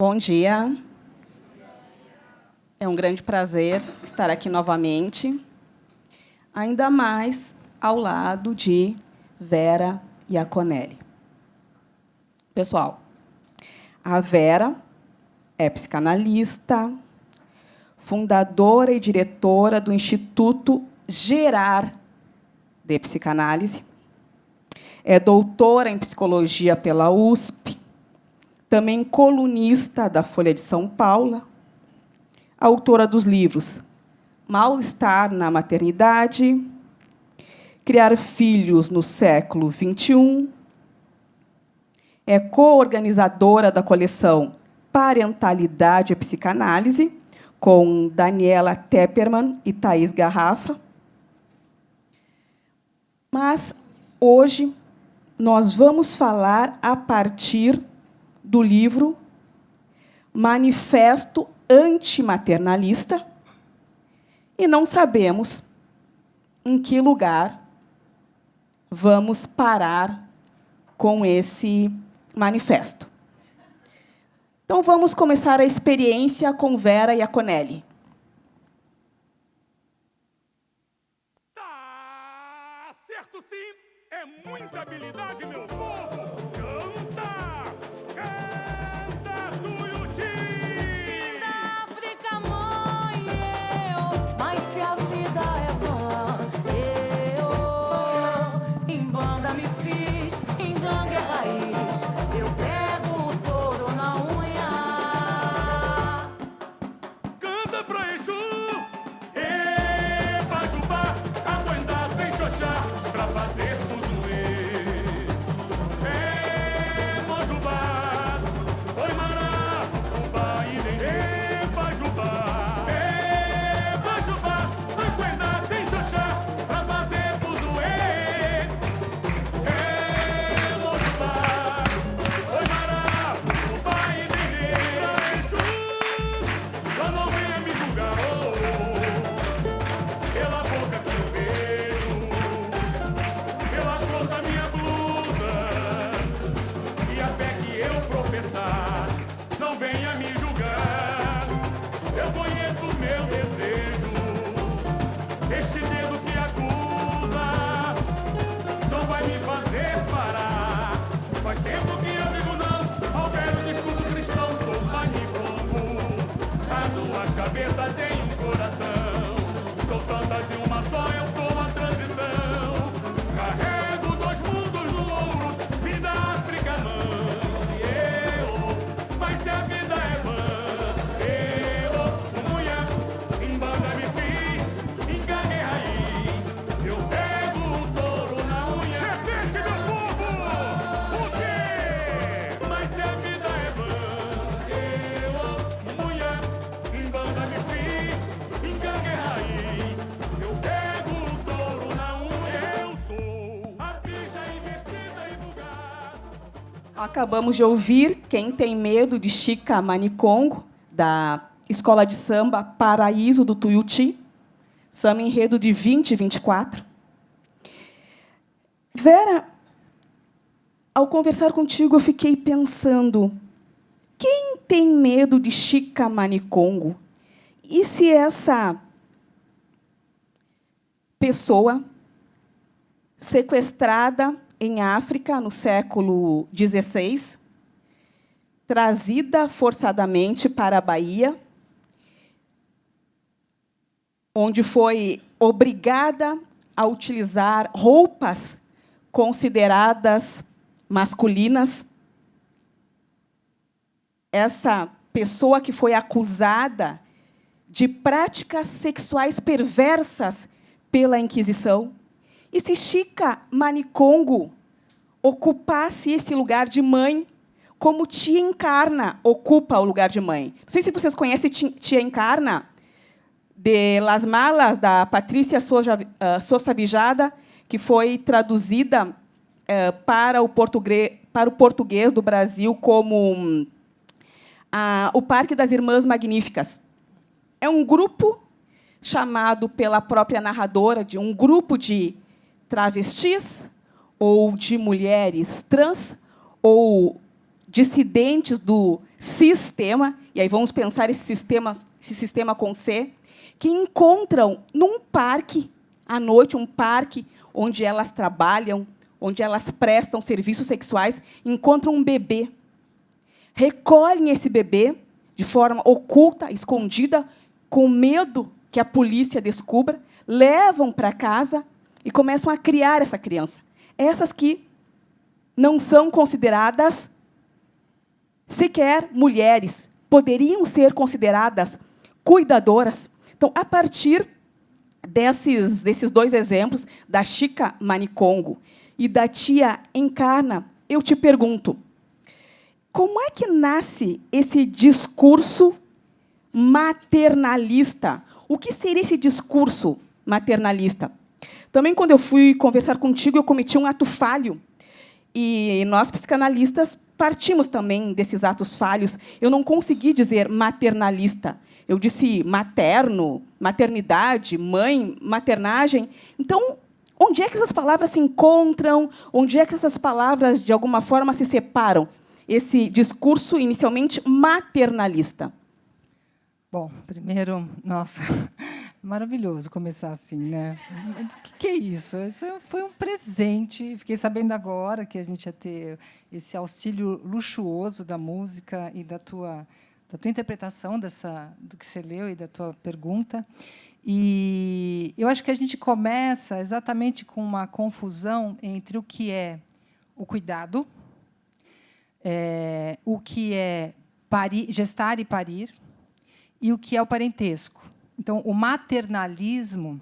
Bom dia. É um grande prazer estar aqui novamente, ainda mais ao lado de Vera Iaconelli. Pessoal, a Vera é psicanalista, fundadora e diretora do Instituto Gerar de Psicanálise, é doutora em psicologia pela USP, também colunista da Folha de São Paulo, autora dos livros Mal-Estar na Maternidade, Criar Filhos no Século XXI, é co-organizadora da coleção Parentalidade e Psicanálise, com Daniela Tepperman e Thaís Garrafa. Mas, hoje, nós vamos falar a partir do livro Manifesto Antimaternalista, e não sabemos em que lugar vamos parar com esse manifesto. Então, vamos começar a experiência com Vera Iaconelli. Tá certo, sim. É muita habilidade, meu povo. Canta! Canta, Tuiuti! Vim da África, mãe, mas se a vida é vã, em banda me fiz, em gangue é raiz, eu pego o touro na unha. Canta pra Exu! E Pajubá, aguentar sem xoxar, pra fazer fuzuê. E Mojubá, oi Mará, Fufubá e Dendê, Pajubá. E Pajubá, aguentar sem xoxar, pra fazer fuzuê. E Mojubá, oi Mará, Fufubá e Dendê. Pra Exu, só não venha me julgar, pela boca que eu beijo, pela cor da minha blusa e a fé que eu professar. Não venha me julgar, eu conheço o meu desejo. Este dedo que acusa não vai me fazer parar. Faz tempo que eu digo não ao velho discurso cristão. Sou manicongo, há duas cabeças em um coração. Sou tantas em uma só, eu sou a transição. Carrego dois mundos no ombro, vida África, mãe. Mas se a vida é vã, mulher, em banda me fiz, em gangue é raiz. Eu pego o touro na unha. Repete, meu povo! O quê? Mas se a vida é vã, mulher, em banda me fiz, em gangue é raiz. Eu pego o touro na unha. Eu sou a bicha investida e vulgar. Acabamos de ouvir Quem Tem Medo, de Chica Manicongo, da Escola de Samba Paraíso do Tuiuti, samba enredo de 2024. Vera, ao conversar contigo, eu fiquei pensando, quem tem medo de Chica Manicongo? E se essa pessoa sequestrada em África, no século XVI, trazida forçadamente para a Bahia, onde foi obrigada a utilizar roupas consideradas masculinas, essa pessoa que foi acusada de práticas sexuais perversas pela Inquisição, e se Chica Manicongo ocupasse esse lugar de mãe, como Tia Encarna ocupa o lugar de mãe? Não sei se vocês conhecem Tia Encarna, de Las Malas, da Patrícia Sousa Vijada, que foi traduzida para o português do Brasil como o Parque das Irmãs Magníficas. É um grupo chamado pela própria narradora de um grupo de travestis ou de mulheres trans ou dissidentes do sistema, e aí vamos pensar esse sistema com C, que encontram num parque, à noite, um parque onde elas trabalham, onde elas prestam serviços sexuais, encontram um bebê. Recolhem esse bebê de forma oculta, escondida, com medo que a polícia descubra, levam para casa e começam a criar essa criança. Essas que não são consideradas sequer mulheres, poderiam ser consideradas cuidadoras. Então, a partir desses dois exemplos, da Chica Manicongo e da tia Encarna, eu te pergunto, como é que nasce esse discurso maternalista? O que seria esse discurso maternalista? Também, quando eu fui conversar contigo, eu cometi um ato falho. E nós, psicanalistas, partimos também desses atos falhos. Eu não consegui dizer maternalista. Eu disse materno, maternidade, mãe, maternagem. Então, onde é que essas palavras se encontram? Onde é que essas palavras, de alguma forma, se separam? Esse discurso, inicialmente, maternalista. Bom, primeiro, nossa, maravilhoso começar assim, né? O que é isso? Isso foi um presente. Fiquei sabendo agora que a gente ia ter esse auxílio luxuoso da música e da tua interpretação do que você leu e da tua pergunta. E eu acho que a gente começa exatamente com uma confusão entre o que é o cuidado, o que é gestar e parir, e o que é o parentesco. Então, o maternalismo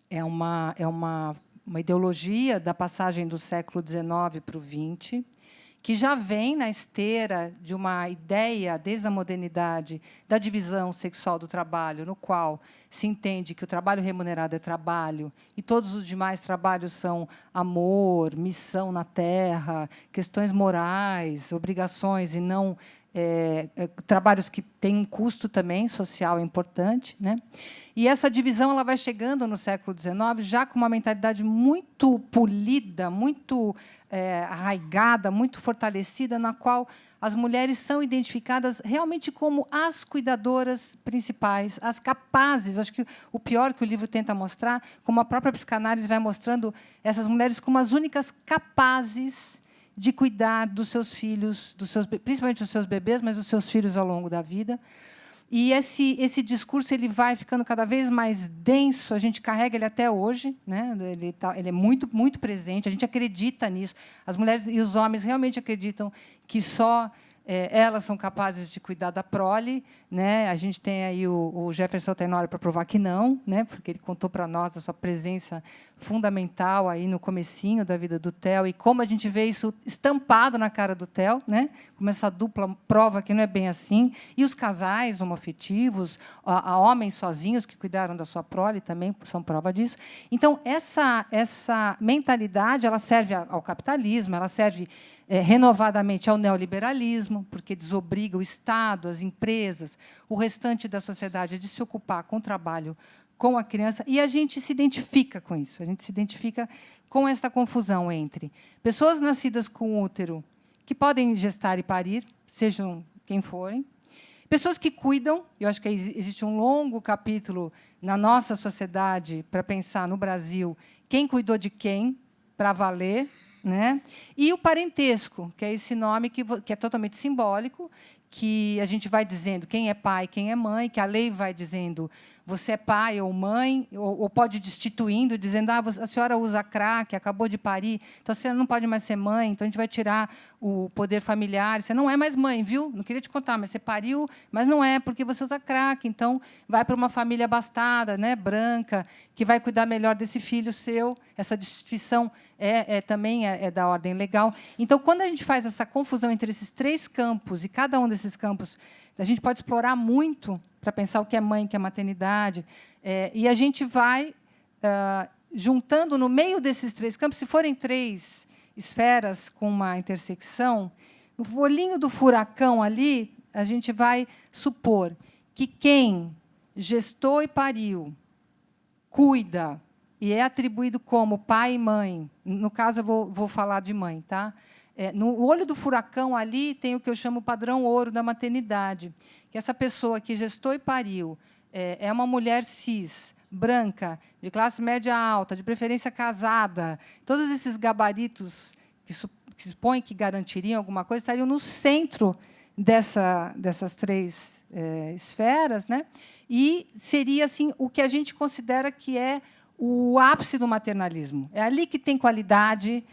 é uma ideologia da passagem do século XIX para o XX, que já vem na esteira de uma ideia, desde a modernidade, da divisão sexual do trabalho, no qual se entende que o trabalho remunerado é trabalho e todos os demais trabalhos são amor, missão na terra, questões morais, obrigações, e não trabalhos que têm um custo também social importante, né? E essa divisão ela vai chegando no século XIX já com uma mentalidade muito polida, muito arraigada, muito fortalecida, na qual as mulheres são identificadas realmente como as cuidadoras principais, as capazes. Acho que o pior que o livro tenta mostrar, como a própria psicanálise vai mostrando essas mulheres como as únicas capazes de cuidar dos seus filhos, principalmente dos seus bebês, mas dos seus filhos ao longo da vida. E esse discurso ele vai ficando cada vez mais denso, a gente carrega ele até hoje, né? Ele é muito, muito presente, a gente acredita nisso. As mulheres e os homens realmente acreditam que só elas são capazes de cuidar da prole, né? A gente tem aí o Jefferson Tenório para provar que não, né? Porque ele contou para nós a sua presença fundamental aí no comecinho da vida do Theo, e como a gente vê isso estampado na cara do Theo, né? Como essa dupla prova que não é bem assim. E os casais homoafetivos, a homens sozinhos que cuidaram da sua prole também são prova disso. Então, essa mentalidade ela serve ao capitalismo, ela serve renovadamente ao neoliberalismo, porque desobriga o Estado, as empresas, o restante da sociedade de se ocupar com o trabalho com a criança, e a gente se identifica com isso, a gente se identifica com essa confusão entre pessoas nascidas com útero, que podem gestar e parir, sejam quem forem, pessoas que cuidam, eu acho que existe um longo capítulo na nossa sociedade para pensar no Brasil quem cuidou de quem, para valer, né? E o parentesco, que é esse nome que é totalmente simbólico, que a gente vai dizendo quem é pai, quem é mãe, que a lei vai dizendo você é pai ou mãe, ou pode ir destituindo, dizendo a senhora usa crack, acabou de parir, então a senhora não pode mais ser mãe, então a gente vai tirar o poder familiar, você não é mais mãe, viu? Não queria te contar, mas você pariu, mas não é, porque você usa crack, então vai para uma família abastada, né, branca, que vai cuidar melhor desse filho seu. Essa destituição também é da ordem legal. Então, quando a gente faz essa confusão entre esses três campos, e cada um desses campos a gente pode explorar muito para pensar o que é mãe, o que é maternidade, e a gente vai juntando no meio desses três campos, se forem três esferas com uma intersecção, no olhinho do furacão ali, a gente vai supor que quem gestou e pariu, cuida e é atribuído como pai e mãe, no caso eu vou falar de mãe, tá? No olho do furacão, ali, tem o que eu chamo o padrão ouro da maternidade, que essa pessoa que gestou e pariu é uma mulher cis, branca, de classe média alta, de preferência casada. Todos esses gabaritos que se supõe que garantiriam alguma coisa estariam no centro dessas três esferas, né? E seria assim o que a gente considera que é o ápice do maternalismo. É ali que tem qualidade.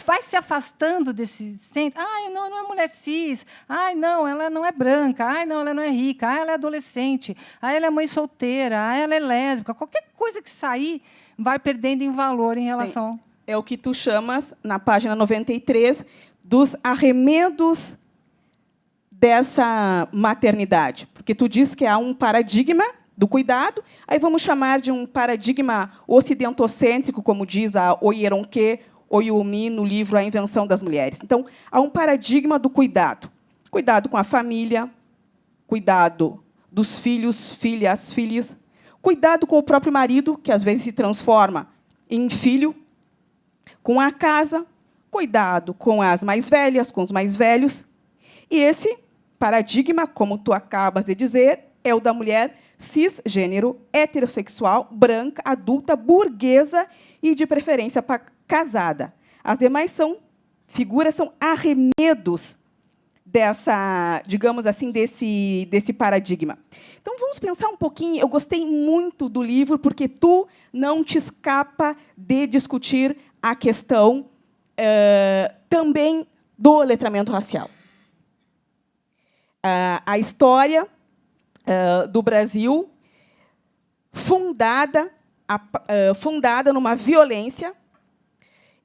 Vai se afastando desse centro. Não é mulher cis. Não, ela não é branca. Não, ela não é rica. Ela é adolescente. Ela é mãe solteira. Ela é lésbica. Qualquer coisa que sair vai perdendo em valor em relação... É o que tu chamas, na página 93, dos arremedos dessa maternidade. Porque tu diz que há um paradigma do cuidado, aí vamos chamar de um paradigma ocidentocêntrico, como diz a Oyeronke Oyumi no livro A Invenção das Mulheres. Então, há um paradigma do cuidado. Cuidado com a família, cuidado dos filhos, filhas, filhas, cuidado com o próprio marido, que às vezes se transforma em filho, com a casa, cuidado com as mais velhas, com os mais velhos. E esse paradigma, como tu acabas de dizer, é o da mulher cisgênero, heterossexual, branca, adulta, burguesa e, de preferência, casada. As demais figuras são arremedos dessa, digamos assim, desse paradigma. Então, vamos pensar um pouquinho. Eu gostei muito do livro, porque tu não te escapa de discutir a questão também do letramento racial. A história do Brasil, fundada numa violência,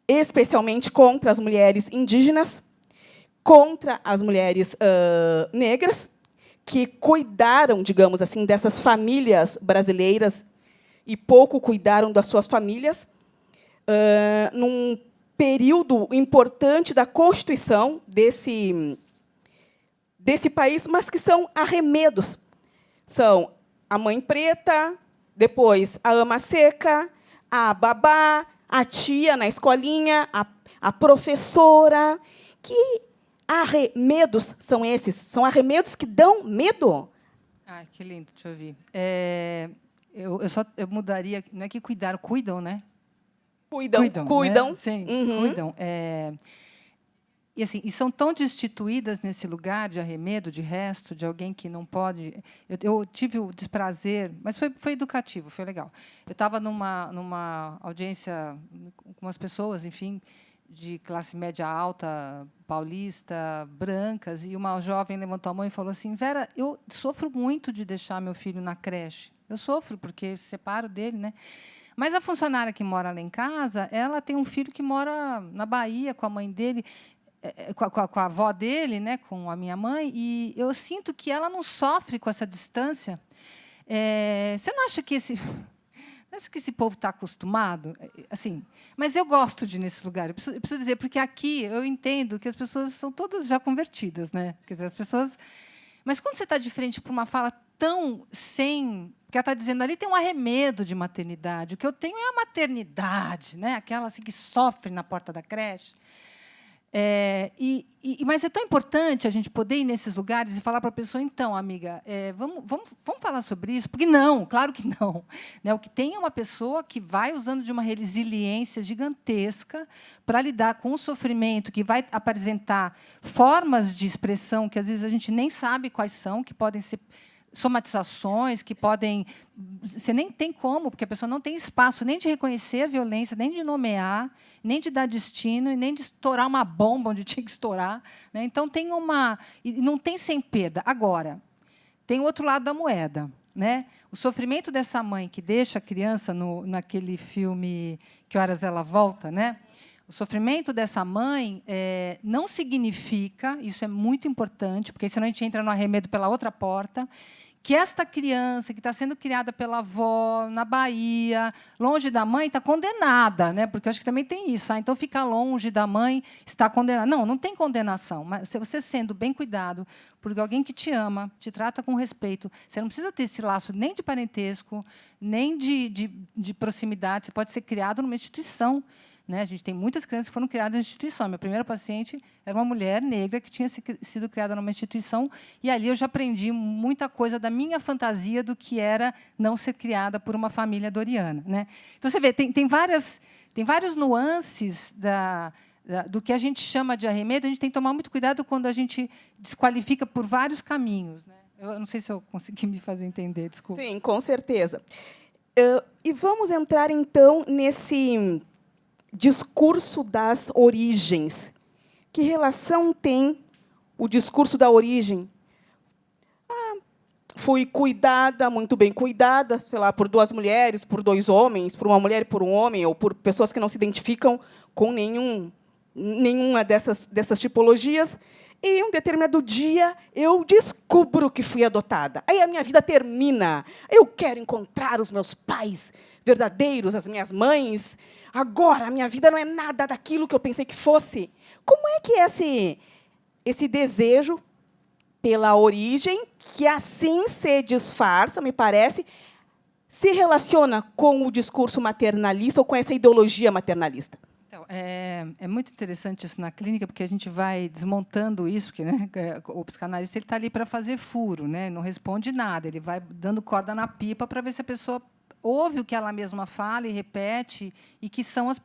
especialmente contra as mulheres indígenas, contra as mulheres negras, que cuidaram, digamos assim, dessas famílias brasileiras e pouco cuidaram das suas famílias, num período importante da constituição desse país, mas que são arremedos. São a mãe preta, depois a ama seca, a babá, a tia na escolinha, a professora. Que arremedos são esses? São arremedos que dão medo. Que lindo, deixa eu ouvir. Eu mudaria, não é que cuidam, né? Cuidam. Né? Sim, uhum. Cuidam. E, assim, são tão destituídas nesse lugar de arremedo, de resto, de alguém que não pode... Eu tive o desprazer, mas foi educativo, foi legal. Eu estava numa audiência com umas pessoas, enfim, de classe média alta, paulista, brancas, e uma jovem levantou a mão e falou assim: Vera, eu sofro muito de deixar meu filho na creche. Eu sofro, porque separo dele, né? Mas a funcionária que mora lá em casa, ela tem um filho que mora na Bahia com a mãe dele, com a avó dele, né, com a minha mãe, e eu sinto que ela não sofre com essa distância. Você não acha que esse povo está acostumado? Assim, mas eu gosto de ir nesse lugar. Eu preciso dizer, porque aqui eu entendo que as pessoas são todas já convertidas, né? Quer dizer, as pessoas... Mas quando você está de frente para uma fala tão sem... Porque ela está dizendo, ali tem um arremedo de maternidade. O que eu tenho é a maternidade, né? Aquela assim, que sofre na porta da creche. Mas é tão importante a gente poder ir nesses lugares e falar para a pessoa, então, amiga, vamos falar sobre isso? Porque não, claro que não. Né? O que tem é uma pessoa que vai usando de uma resiliência gigantesca para lidar com o sofrimento, que vai apresentar formas de expressão que, às vezes, a gente nem sabe quais são, que podem ser somatizações, que podem... Você nem tem como, porque a pessoa não tem espaço nem de reconhecer a violência, nem de nomear, nem de dar destino, e nem de estourar uma bomba onde tinha que estourar. Né? Então, tem uma... E não tem sem perda. Agora, tem o outro lado da moeda. Né? O sofrimento dessa mãe que deixa a criança naquele filme Que Horas Ela Volta, né? O sofrimento dessa mãe não significa, isso é muito importante, porque senão a gente entra no arremedo pela outra porta, que esta criança que está sendo criada pela avó na Bahia, longe da mãe, está condenada, né? Porque eu acho que também tem isso. Então, ficar longe da mãe está condenada. Não tem condenação. Mas você sendo bem cuidado por alguém que te ama, te trata com respeito, você não precisa ter esse laço nem de parentesco, nem de proximidade. Você pode ser criado numa instituição né? A gente tem muitas crianças que foram criadas em instituição. Minha primeira paciente era uma mulher negra que tinha sido criada numa instituição, e ali eu já aprendi muita coisa da minha fantasia do que era não ser criada por uma família doriana, né? Então, você vê, tem vários nuances do que a gente chama de arremedo. A gente tem que tomar muito cuidado quando a gente desqualifica por vários caminhos, né? Eu não sei se eu consegui me fazer entender, desculpa. Sim, com certeza. E vamos entrar, então, nesse discurso das origens. Que relação tem o discurso da origem? Fui cuidada, muito bem cuidada, sei lá, por 2 mulheres, por 2 homens, por uma mulher e por um homem, ou por pessoas que não se identificam com nenhuma dessas tipologias. E, em um determinado dia, eu descubro que fui adotada. Aí a minha vida termina. Eu quero encontrar os meus pais verdadeiros, as minhas mães. Agora, a minha vida não é nada daquilo que eu pensei que fosse. Como é que esse desejo pela origem, que assim se disfarça, me parece, se relaciona com o discurso maternalista ou com essa ideologia maternalista? Então, é muito interessante isso na clínica, porque a gente vai desmontando isso, porque, né, o psicanalista está ali para fazer furo, né, não responde nada, ele vai dando corda na pipa para ver se a pessoa ouve o que ela mesma fala e repete, e que são as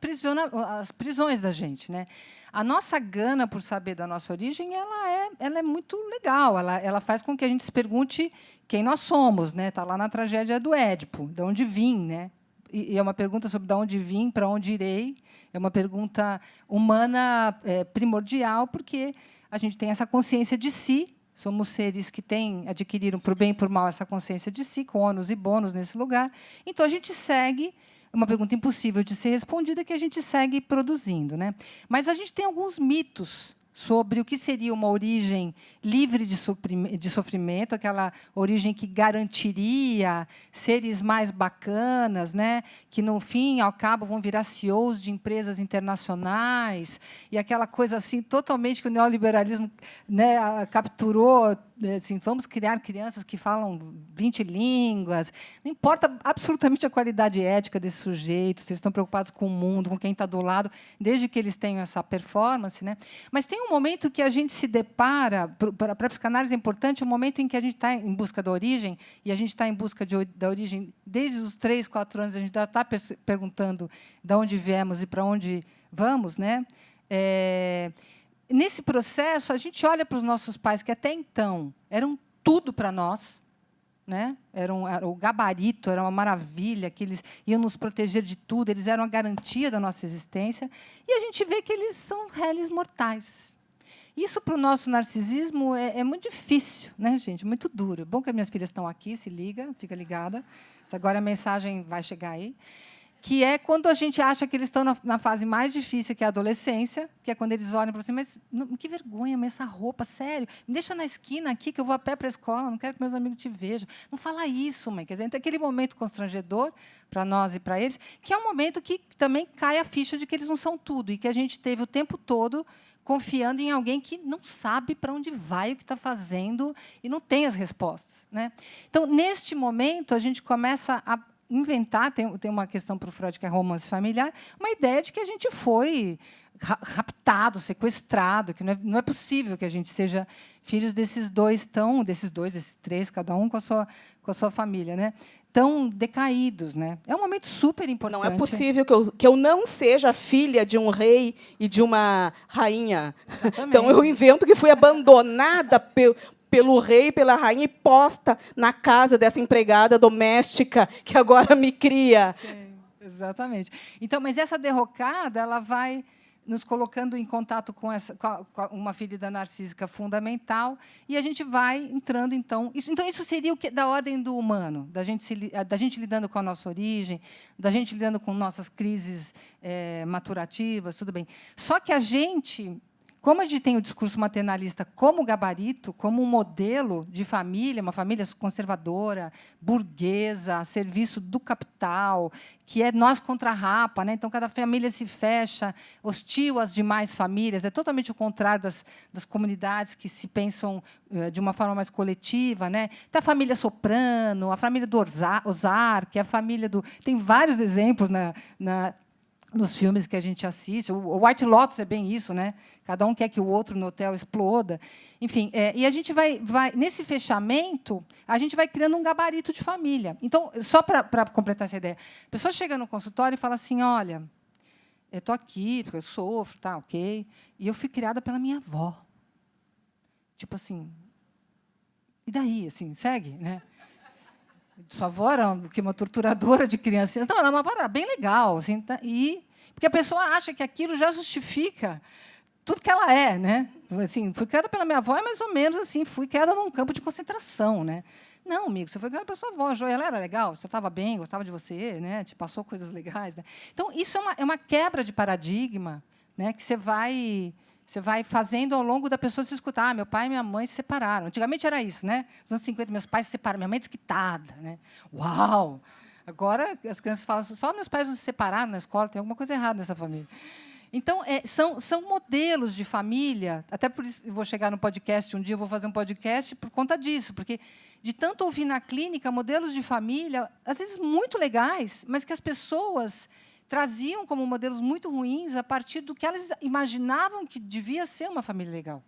prisões da gente, né? A nossa gana por saber da nossa origem, ela é muito legal, ela faz com que a gente se pergunte quem nós somos, né? Está lá na tragédia do Édipo, de onde vim, né? E é uma pergunta sobre de onde vim, para onde irei. É uma pergunta humana primordial, porque a gente tem essa consciência de si. Somos seres que adquiriram, por bem e por mal, essa consciência de si, com ônus e bônus nesse lugar. Então, a gente segue, uma pergunta impossível de ser respondida, que a gente segue produzindo, né? Mas a gente tem alguns mitos sobre o que seria uma origem livre de sofrimento, aquela origem que garantiria seres mais bacanas, né, que, no fim, ao cabo, vão virar CEOs de empresas internacionais, e aquela coisa assim totalmente que o neoliberalismo, né, capturou, assim, vamos criar crianças que falam 20 línguas. Não importa absolutamente a qualidade ética desses sujeitos, se eles estão preocupados com o mundo, com quem está do lado, desde que eles tenham essa performance, né? Mas tem um momento que a gente se depara, para a psicanálise é importante, um momento em que a gente está em busca da origem, e a gente está em busca da origem desde os 3, 4 anos, a gente está perguntando de onde viemos e para onde vamos, né? Nesse processo, a gente olha para os nossos pais, que até então eram tudo para nós, né? O gabarito era uma maravilha, que eles iam nos proteger de tudo, eles eram a garantia da nossa existência, e a gente vê que eles são réis mortais. Isso, para o nosso narcisismo, é muito difícil, né, gente? Muito duro. É bom que as minhas filhas estão aqui, se liga, fica ligada. Agora a mensagem vai chegar aí. Que é quando a gente acha que eles estão na fase mais difícil, que é a adolescência, que é quando eles olham para você, mas que vergonha, mas essa roupa, sério, me deixa na esquina aqui, que eu vou a pé para a escola, não quero que meus amigos te vejam. Não fala isso, mãe. Quer dizer, tem aquele momento constrangedor para nós e para eles, que é um momento que também cai a ficha de que eles não são tudo, e que a gente teve o tempo todo confiando em alguém que não sabe para onde vai, o que está fazendo, e não tem as respostas, né? Então, neste momento, a gente começa a inventar, tem uma questão para o Freud, que é romance familiar, uma ideia de que a gente foi raptado, sequestrado, que não é possível que a gente seja filhos desses 3, cada um com a sua família, né? Tão decaídos, né? É um momento super importante. Não é possível que eu não seja filha de um rei e de uma rainha. Exatamente. Então, eu invento que fui abandonada pelo rei, pela rainha, e posta na casa dessa empregada doméstica que agora me cria. Sim, exatamente. Então, mas essa derrocada, ela vai nos colocando em contato com uma ferida narcísica fundamental, e a gente vai entrando, então... Isso seria o que, da ordem do humano, da gente lidando com a nossa origem, da gente lidando com nossas crises maturativas, tudo bem. Só que a gente... Como a gente tem o discurso maternalista como gabarito, como um modelo de família, uma família conservadora, burguesa, a serviço do capital, que é nós contra a rapa, né? Então, cada família se fecha, hostil às demais famílias. É totalmente o contrário das comunidades que se pensam de uma forma mais coletiva, né? Então, a família soprano, a família do Ozark, a família do... Tem vários exemplos nos filmes que a gente assiste. O White Lotus é bem isso, né? Cada um quer que o outro no hotel exploda. Enfim, e a gente vai nesse fechamento, a gente vai criando um gabarito de família. Então, só para completar essa ideia, a pessoa chega no consultório e fala assim: olha, eu estou aqui porque eu sofro, tá, ok, e eu fui criada pela minha avó. Tipo assim, e daí, assim, segue, né? Sua avó era uma torturadora de criancinhas. Não, ela era bem legal. Assim, tá? Porque a pessoa acha que aquilo já justifica tudo que ela é. Né? Assim, fui criada pela minha avó, é mais ou menos assim, fui criada num campo de concentração. Né? Não, amigo, você foi criada pela sua avó. Ela era legal, você estava bem, gostava de você, né? Te passou coisas legais. Né? Então, isso é uma quebra de paradigma, né? Que você vai fazendo ao longo da pessoa se escutar. Meu pai e minha mãe se separaram. Antigamente era isso, né? Nos anos 50, meus pais se separaram. Minha mãe é desquitada. Né? Uau! Agora, as crianças falam, só meus pais não se separaram na escola, tem alguma coisa errada nessa família. Então, são modelos de família. Até por isso, eu vou chegar no podcast, um dia eu vou fazer um podcast por conta disso, porque, de tanto ouvir na clínica, modelos de família, às vezes muito legais, mas que as pessoas traziam como modelos muito ruins a partir do que elas imaginavam que devia ser uma família legal,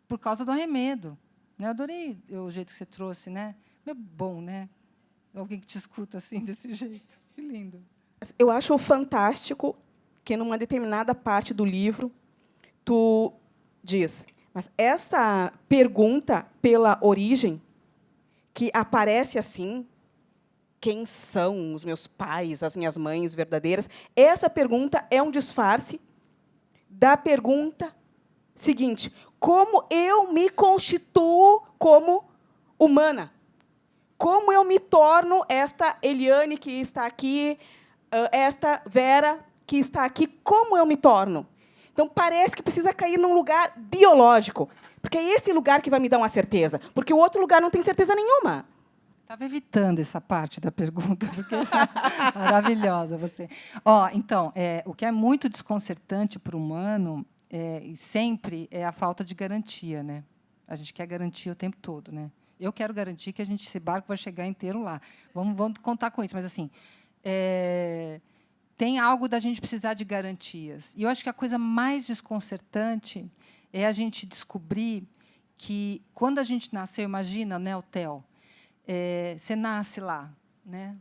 por causa do arremedo. Né? Eu adorei o jeito que você trouxe. Né? É bom, né? Alguém que te escuta assim, desse jeito. Que lindo. Eu acho fantástico que, numa determinada parte do livro, tu diz, mas essa pergunta pela origem, que aparece assim, quem são os meus pais, as minhas mães verdadeiras? Essa pergunta é um disfarce da pergunta seguinte: como eu me constituo como humana? Como eu me torno esta Eliane que está aqui, esta Vera que está aqui? Como eu me torno? Então, parece que precisa cair num lugar biológico, porque é esse lugar que vai me dar uma certeza, porque o outro lugar não tem certeza nenhuma. Estava evitando essa parte da pergunta, porque é maravilhosa você. Então, o que é muito desconcertante para o humano sempre é a falta de garantia. Né? A gente quer garantia o tempo todo. Né? Eu quero garantir que esse barco vai chegar inteiro lá. Vamos contar com isso. Mas, assim, tem algo da gente precisar de garantias. E eu acho que a coisa mais desconcertante é a gente descobrir que, quando a gente nasceu, imagina, né, o Theo, você nasce lá, né?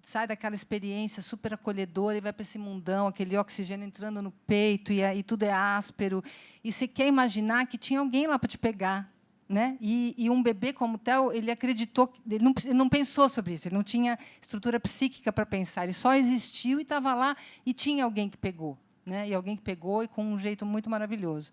Sai daquela experiência super acolhedora e vai para esse mundão, aquele oxigênio entrando no peito, e tudo é áspero. E você quer imaginar que tinha alguém lá para te pegar. Né? E um bebê como o Theo, ele acreditou, ele não pensou sobre isso, ele não tinha estrutura psíquica para pensar, ele só existiu e estava lá, e tinha alguém que pegou. Né? E alguém que pegou, e com um jeito muito maravilhoso.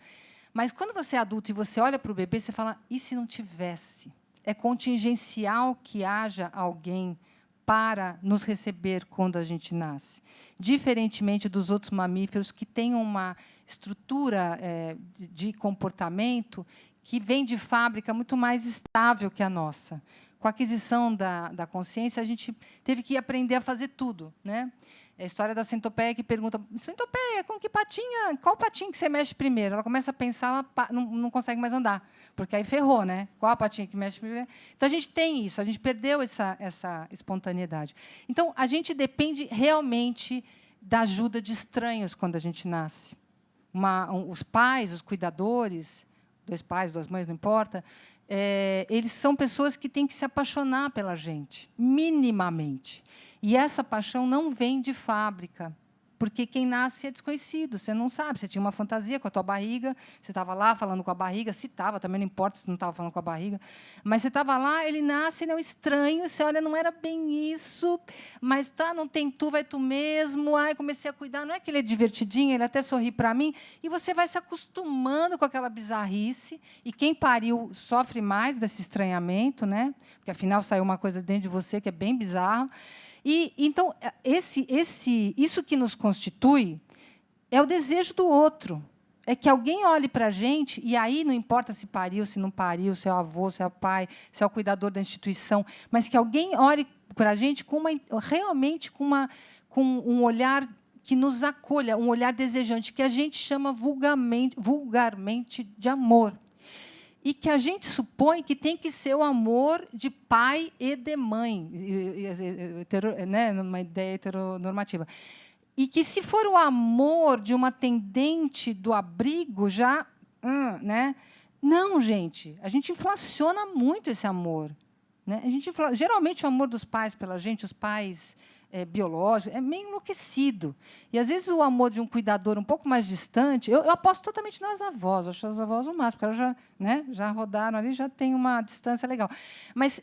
Mas, quando você é adulto e você olha para o bebê, você fala, e se não tivesse? É contingencial que haja alguém para nos receber quando a gente nasce. Diferentemente dos outros mamíferos, que têm uma estrutura de comportamento que vem de fábrica muito mais estável que a nossa. Com a aquisição da consciência, a gente teve que aprender a fazer tudo. Né? É a história da centopeia, que pergunta, centopeia, com que patinha? Qual patinha que você mexe primeiro? Ela começa a pensar, ela não consegue mais andar, porque aí ferrou, né? Qual a patinha que mexe primeiro? Então, a gente tem isso, a gente perdeu essa espontaneidade. Então, a gente depende realmente da ajuda de estranhos quando a gente nasce. Os pais, os cuidadores, 2 pais, 2 mães, não importa, eles são pessoas que têm que se apaixonar pela gente, minimamente. E essa paixão não vem de fábrica, porque quem nasce é desconhecido, você não sabe. Você tinha uma fantasia com a tua barriga, você estava lá falando com a barriga, se estava, também não importa se não estava falando com a barriga, mas você estava lá, ele nasce, ele é um estranho, você olha, não era bem isso, mas tá, não tem tu, vai tu mesmo, ai, comecei a cuidar, não é que ele é divertidinho, ele até sorri para mim, e você vai se acostumando com aquela bizarrice, e quem pariu sofre mais desse estranhamento, né? Porque, afinal, saiu uma coisa dentro de você que é bem bizarro. E, então, isso que nos constitui é o desejo do outro. É que alguém olhe para a gente, e aí não importa se pariu, se não pariu, se é o avô, se é o pai, se é o cuidador da instituição, mas que alguém olhe para a gente realmente com um olhar que nos acolha, um olhar desejante, que a gente chama vulgarmente de amor. E que a gente supõe que tem que ser o amor de pai e de mãe, né, numa ideia heteronormativa. E que, se for o amor de uma atendente do abrigo, já... né? Não, gente. A gente inflaciona muito esse amor. Né? Geralmente, o amor dos pais pela gente, os pais biológicos, é meio enlouquecido. E, às vezes, o amor de um cuidador um pouco mais distante... Eu aposto totalmente nas avós. Eu acho as avós o máximo, porque elas já, né, já rodaram ali, já tem uma distância legal. Mas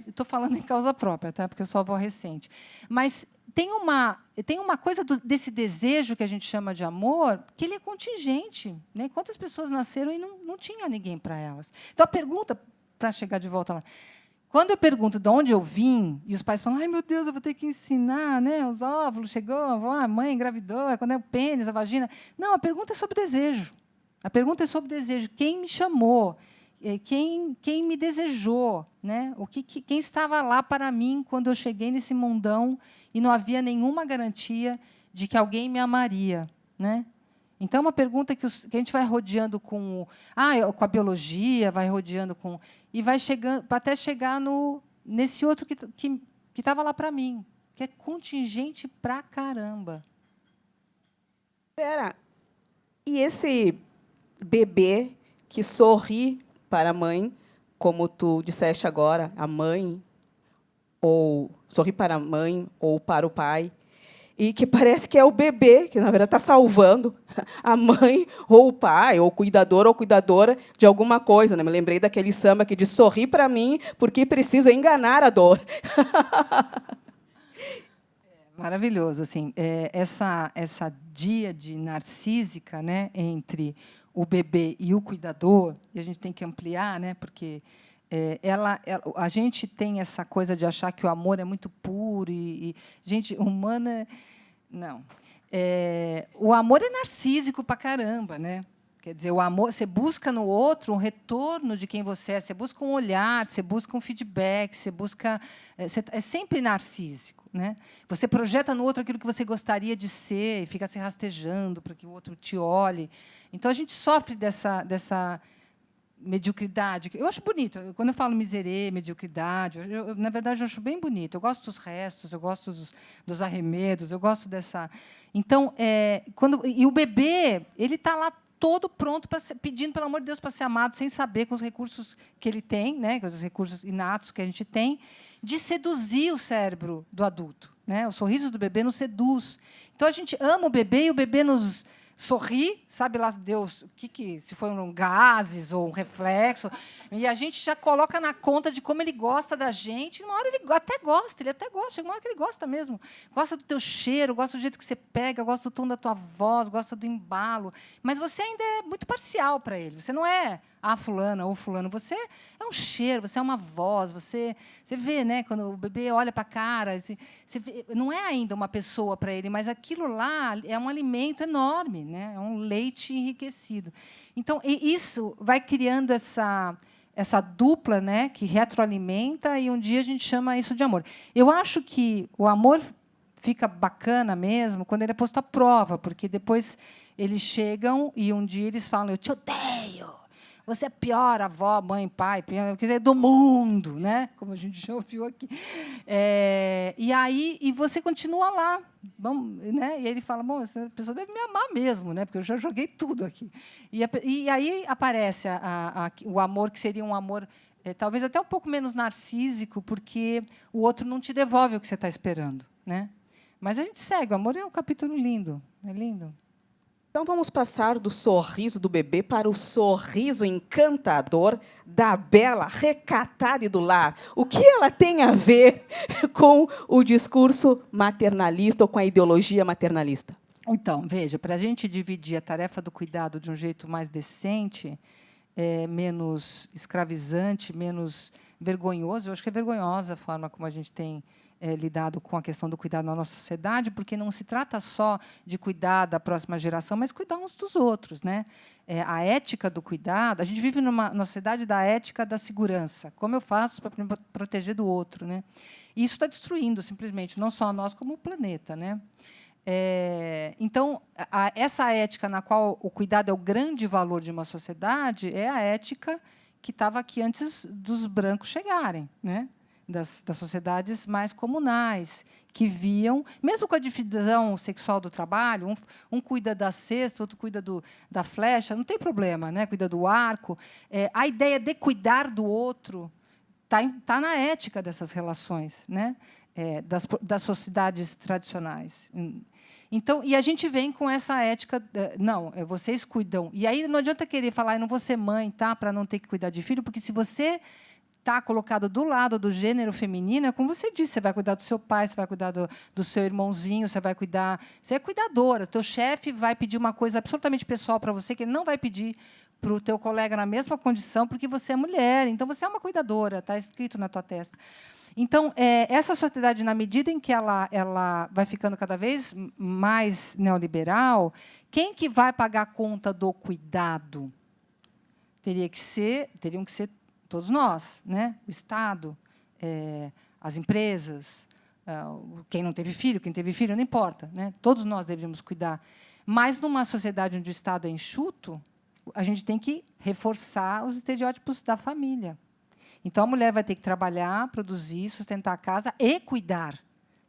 estou falando em causa própria, tá? Porque eu sou avó recente. Mas tem uma coisa desse desejo que a gente chama de amor, que ele é contingente. Né? Quantas pessoas nasceram e não tinha ninguém para elas? Então, a pergunta, para chegar de volta lá... Quando eu pergunto de onde eu vim, e os pais falam, ai, meu Deus, eu vou ter que ensinar, né? Os óvulos, chegou, a mãe engravidou, quando é o pênis, a vagina. Não, a pergunta é sobre desejo. A pergunta é sobre desejo. Quem me chamou? Quem me desejou? Né? Quem estava lá para mim quando eu cheguei nesse mundão e não havia nenhuma garantia de que alguém me amaria? Né? Então, é uma pergunta que a gente vai rodeando com a biologia, vai rodeando com... E vai chegando até chegar nesse outro que estava lá para mim, que é contingente pra caramba. Pera, e esse bebê que sorri para a mãe, como tu disseste agora, a mãe, ou sorri para a mãe ou para o pai, e que parece que é o bebê que, na verdade, está salvando a mãe ou o pai, ou o cuidador ou cuidadora de alguma coisa. Né? Me lembrei daquele samba que diz, sorri para mim, porque precisa enganar a dor. Maravilhoso. Assim, essa díade narcísica, né, entre o bebê e o cuidador, e a gente tem que ampliar, né, porque... a gente tem essa coisa de achar que o amor é muito puro e gente humana não. O amor é narcísico pra caramba, né? Quer dizer, o amor, você busca no outro um retorno de quem você é, você busca um olhar, você busca um feedback, você busca é sempre narcísico, né? Você projeta no outro aquilo que você gostaria de ser e fica se rastejando para que o outro te olhe. Então a gente sofre dessa mediocridade. Eu acho bonito. Quando eu falo miserê, mediocridade, na verdade, eu acho bem bonito. Eu gosto dos restos, eu gosto dos arremedos, eu gosto dessa... Então, e o bebê, ele está lá todo pronto, pedindo, pelo amor de Deus, para ser amado, sem saber, com os recursos que ele tem, né, com os recursos inatos que a gente tem, de seduzir o cérebro do adulto. Né? O sorriso do bebê nos seduz. Então, a gente ama o bebê e o bebê nos... sorri, sabe lá Deus, se foi gases ou um reflexo, e a gente já coloca na conta de como ele gosta da gente. Uma hora ele até gosta, chega uma hora que ele gosta mesmo. Gosta do teu cheiro, gosta do jeito que você pega, gosta do tom da tua voz, gosta do embalo. Mas você ainda é muito parcial para ele. Você não é a fulana ou fulano. Você é um cheiro, você é uma voz. Você vê, né, quando o bebê olha para a cara, você vê, não é ainda uma pessoa para ele, mas aquilo lá é um alimento enorme, né? É um leite enriquecido. Então, isso vai criando essa dupla, né, que retroalimenta, e um dia a gente chama isso de amor. Eu acho que o amor fica bacana mesmo quando ele é posto à prova, porque depois eles chegam e um dia eles falam, eu te odeio, você é a pior avó, mãe, pai, quer dizer, do mundo, né? Como a gente já ouviu aqui. E você continua lá. Né? E ele fala, bom, essa pessoa deve me amar mesmo, né? Porque eu já joguei tudo aqui. E aí aparece o amor, que seria um amor talvez até um pouco menos narcísico, porque o outro não te devolve o que você está esperando. Né? Mas a gente segue. O amor é um capítulo lindo. É lindo. Então, vamos passar do sorriso do bebê para o sorriso encantador da Bela, recatada e do lar. O que ela tem a ver com o discurso maternalista ou com a ideologia maternalista? Então, veja, para a gente dividir a tarefa do cuidado de um jeito mais decente, menos escravizante, menos vergonhoso, eu acho que é vergonhosa a forma como a gente tem lidado com a questão do cuidado na nossa sociedade, porque não se trata só de cuidar da próxima geração, mas cuidar uns dos outros. Né? A ética do cuidado, a gente vive numa sociedade da ética da segurança. Como eu faço para me proteger do outro? Né? E isso está destruindo, simplesmente, não só a nós, como o planeta. Né? Então, essa ética na qual o cuidado é o grande valor de uma sociedade é a ética que estava aqui antes dos brancos chegarem. Né? das sociedades mais comunais, que viam, mesmo com a divisão sexual do trabalho, um cuida da cesta, outro cuida da flecha, não tem problema, né? Cuida do arco. A ideia de cuidar do outro está na ética dessas relações, né? Das sociedades tradicionais. Então, e a gente vem com essa ética, não, vocês cuidam. E aí não adianta querer falar, eu não vou ser mãe, tá, para não ter que cuidar de filho, porque se você está colocado do lado do gênero feminino, é como você disse, você vai cuidar do seu pai, você vai cuidar do seu irmãozinho, você vai cuidar... Você é cuidadora. Teu chefe vai pedir uma coisa absolutamente pessoal para você, que ele não vai pedir para o teu colega na mesma condição, porque você é mulher. Então, você é uma cuidadora, está escrito na tua testa. Então, essa sociedade, na medida em que ela vai ficando cada vez mais neoliberal, quem que vai pagar a conta do cuidado? Teriam que ser todos nós, né? O Estado, as empresas, quem não teve filho, quem teve filho, não importa, né? Todos nós deveríamos cuidar. Mas, numa sociedade onde o Estado é enxuto, a gente tem que reforçar os estereótipos da família. Então, a mulher vai ter que trabalhar, produzir, sustentar a casa e cuidar,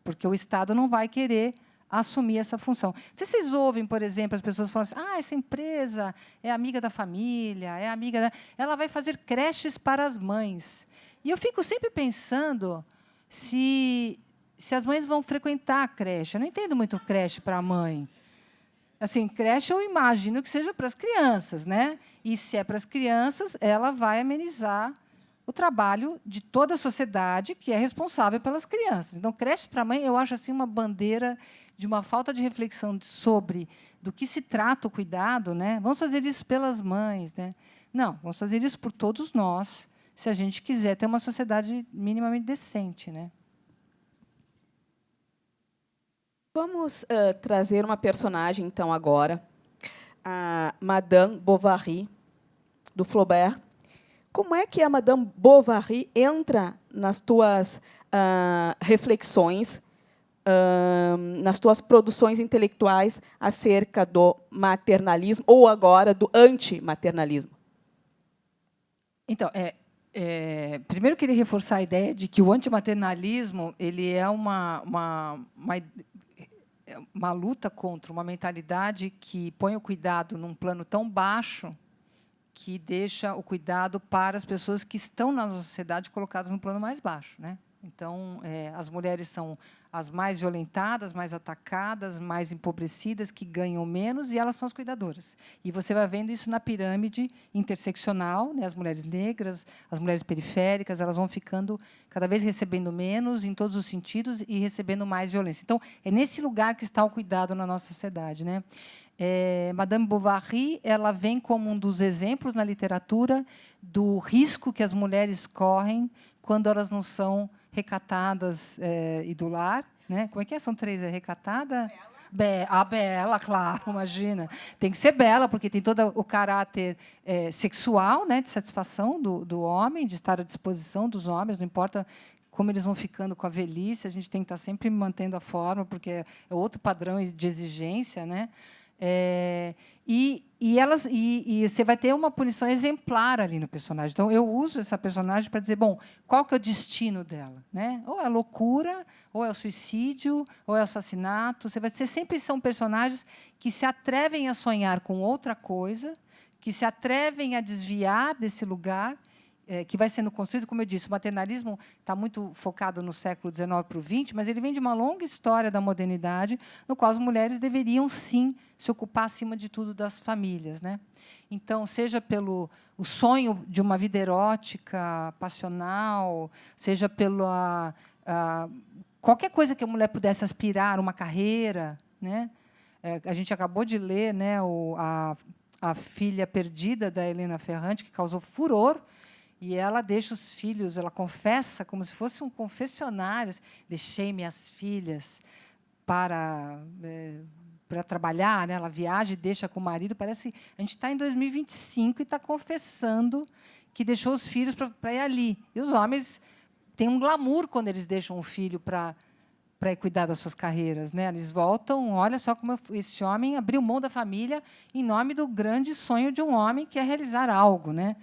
porque o Estado não vai querer assumir essa função. Não sei se vocês ouvem, por exemplo, as pessoas falando assim, essa empresa é amiga da família, é amiga ela vai fazer creches para as mães. E eu fico sempre pensando se as mães vão frequentar a creche. Eu não entendo muito creche para a mãe. Assim, creche eu imagino que seja para as crianças, né? E se é para as crianças, ela vai amenizar o trabalho de toda a sociedade que é responsável pelas crianças. Então, creche para a mãe, eu acho assim uma bandeira de uma falta de reflexão sobre do que se trata o cuidado, né? Vamos fazer isso pelas mães, né? Não, vamos fazer isso por todos nós, se a gente quiser ter uma sociedade minimamente decente, né? Vamos trazer uma personagem, então, agora, a Madame Bovary, do Flaubert. Como é que a Madame Bovary entra nas tuas reflexões, nas tuas produções intelectuais acerca do maternalismo ou agora do antimaternalismo? Então, primeiro eu queria reforçar a ideia de que o antimaternalismo ele é uma luta contra uma mentalidade que põe o cuidado num plano tão baixo que deixa o cuidado para as pessoas que estão na sociedade colocadas no plano mais baixo, né? Então, as mulheres são as mais violentadas, mais atacadas, mais empobrecidas, que ganham menos, e elas são as cuidadoras. E você vai vendo isso na pirâmide interseccional, né? As mulheres negras, as mulheres periféricas, elas vão ficando cada vez recebendo menos, em todos os sentidos, e recebendo mais violência. Então, é nesse lugar que está o cuidado na nossa sociedade, né? Madame Bovary, ela vem como um dos exemplos na literatura do risco que as mulheres correm quando elas não são recatadas e do lar, né? Como é que é? São três, recatada? A bela, claro, imagina. Tem que ser bela, porque tem todo o caráter sexual, né, de satisfação do homem, de estar à disposição dos homens, não importa como eles vão ficando com a velhice, a gente tem que estar sempre mantendo a forma, porque é outro padrão de exigência, né? E você vai ter uma punição exemplar ali no personagem. Então, eu uso essa personagem para dizer, bom, qual que é o destino dela, né? Ou é a loucura, ou é o suicídio, ou é o assassinato. Você vai ter sempre são personagens que se atrevem a sonhar com outra coisa, que se atrevem a desviar desse lugar que vai sendo construído, como eu disse, o maternalismo está muito focado no século XIX para o XX, mas ele vem de uma longa história da modernidade, no qual as mulheres deveriam, sim, se ocupar, acima de tudo, das famílias, né? Então, seja pelo o sonho de uma vida erótica, passional, seja pela qualquer coisa que a mulher pudesse aspirar, uma carreira, né? A gente acabou de ler, né, a Filha Perdida, da Helena Ferrante, que causou furor. E ela deixa os filhos, ela confessa como se fosse um confessionário. Deixei minhas filhas para trabalhar, né? Ela viaja e deixa com o marido. Parece que a gente está em 2025 e está confessando que deixou os filhos para ir ali. E os homens têm um glamour quando eles deixam o filho para ir cuidar das suas carreiras, né? Eles voltam, olha só como esse homem abriu mão da família em nome do grande sonho de um homem, que é realizar algo, né?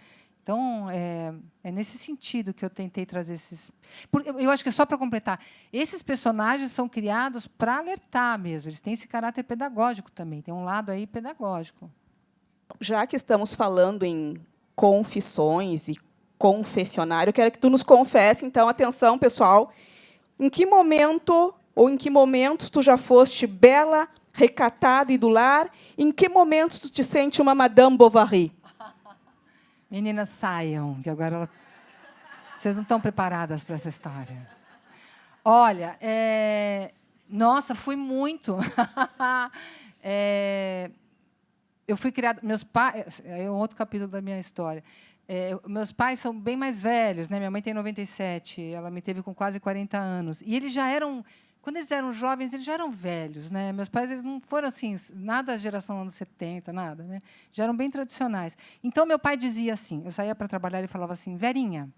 Então, é nesse sentido que eu tentei trazer esses... Eu acho que, só para completar, esses personagens são criados para alertar mesmo. Eles têm esse caráter pedagógico também. Tem um lado aí pedagógico. Já que estamos falando em confissões e confessionário, eu quero que tu nos confesse, então, atenção, pessoal, em que momento ou em que momentos tu já foste bela, recatada e do lar? Em que momentos tu te sente uma Madame Bovary? Meninas, saiam, que agora vocês não estão preparadas para essa história. Olha, nossa, fui muito. Eu fui criada... Meus pais... É um outro capítulo da minha história. Meus pais são bem mais velhos, né? Minha mãe tem 97, ela me teve com quase 40 anos. E eles já eram... Quando eles eram jovens, eles já eram velhos, né? Meus pais, eles não foram assim, nada da geração anos 70, nada, né? Já eram bem tradicionais. Então, meu pai dizia assim, eu saía para trabalhar e falava assim, Verinha,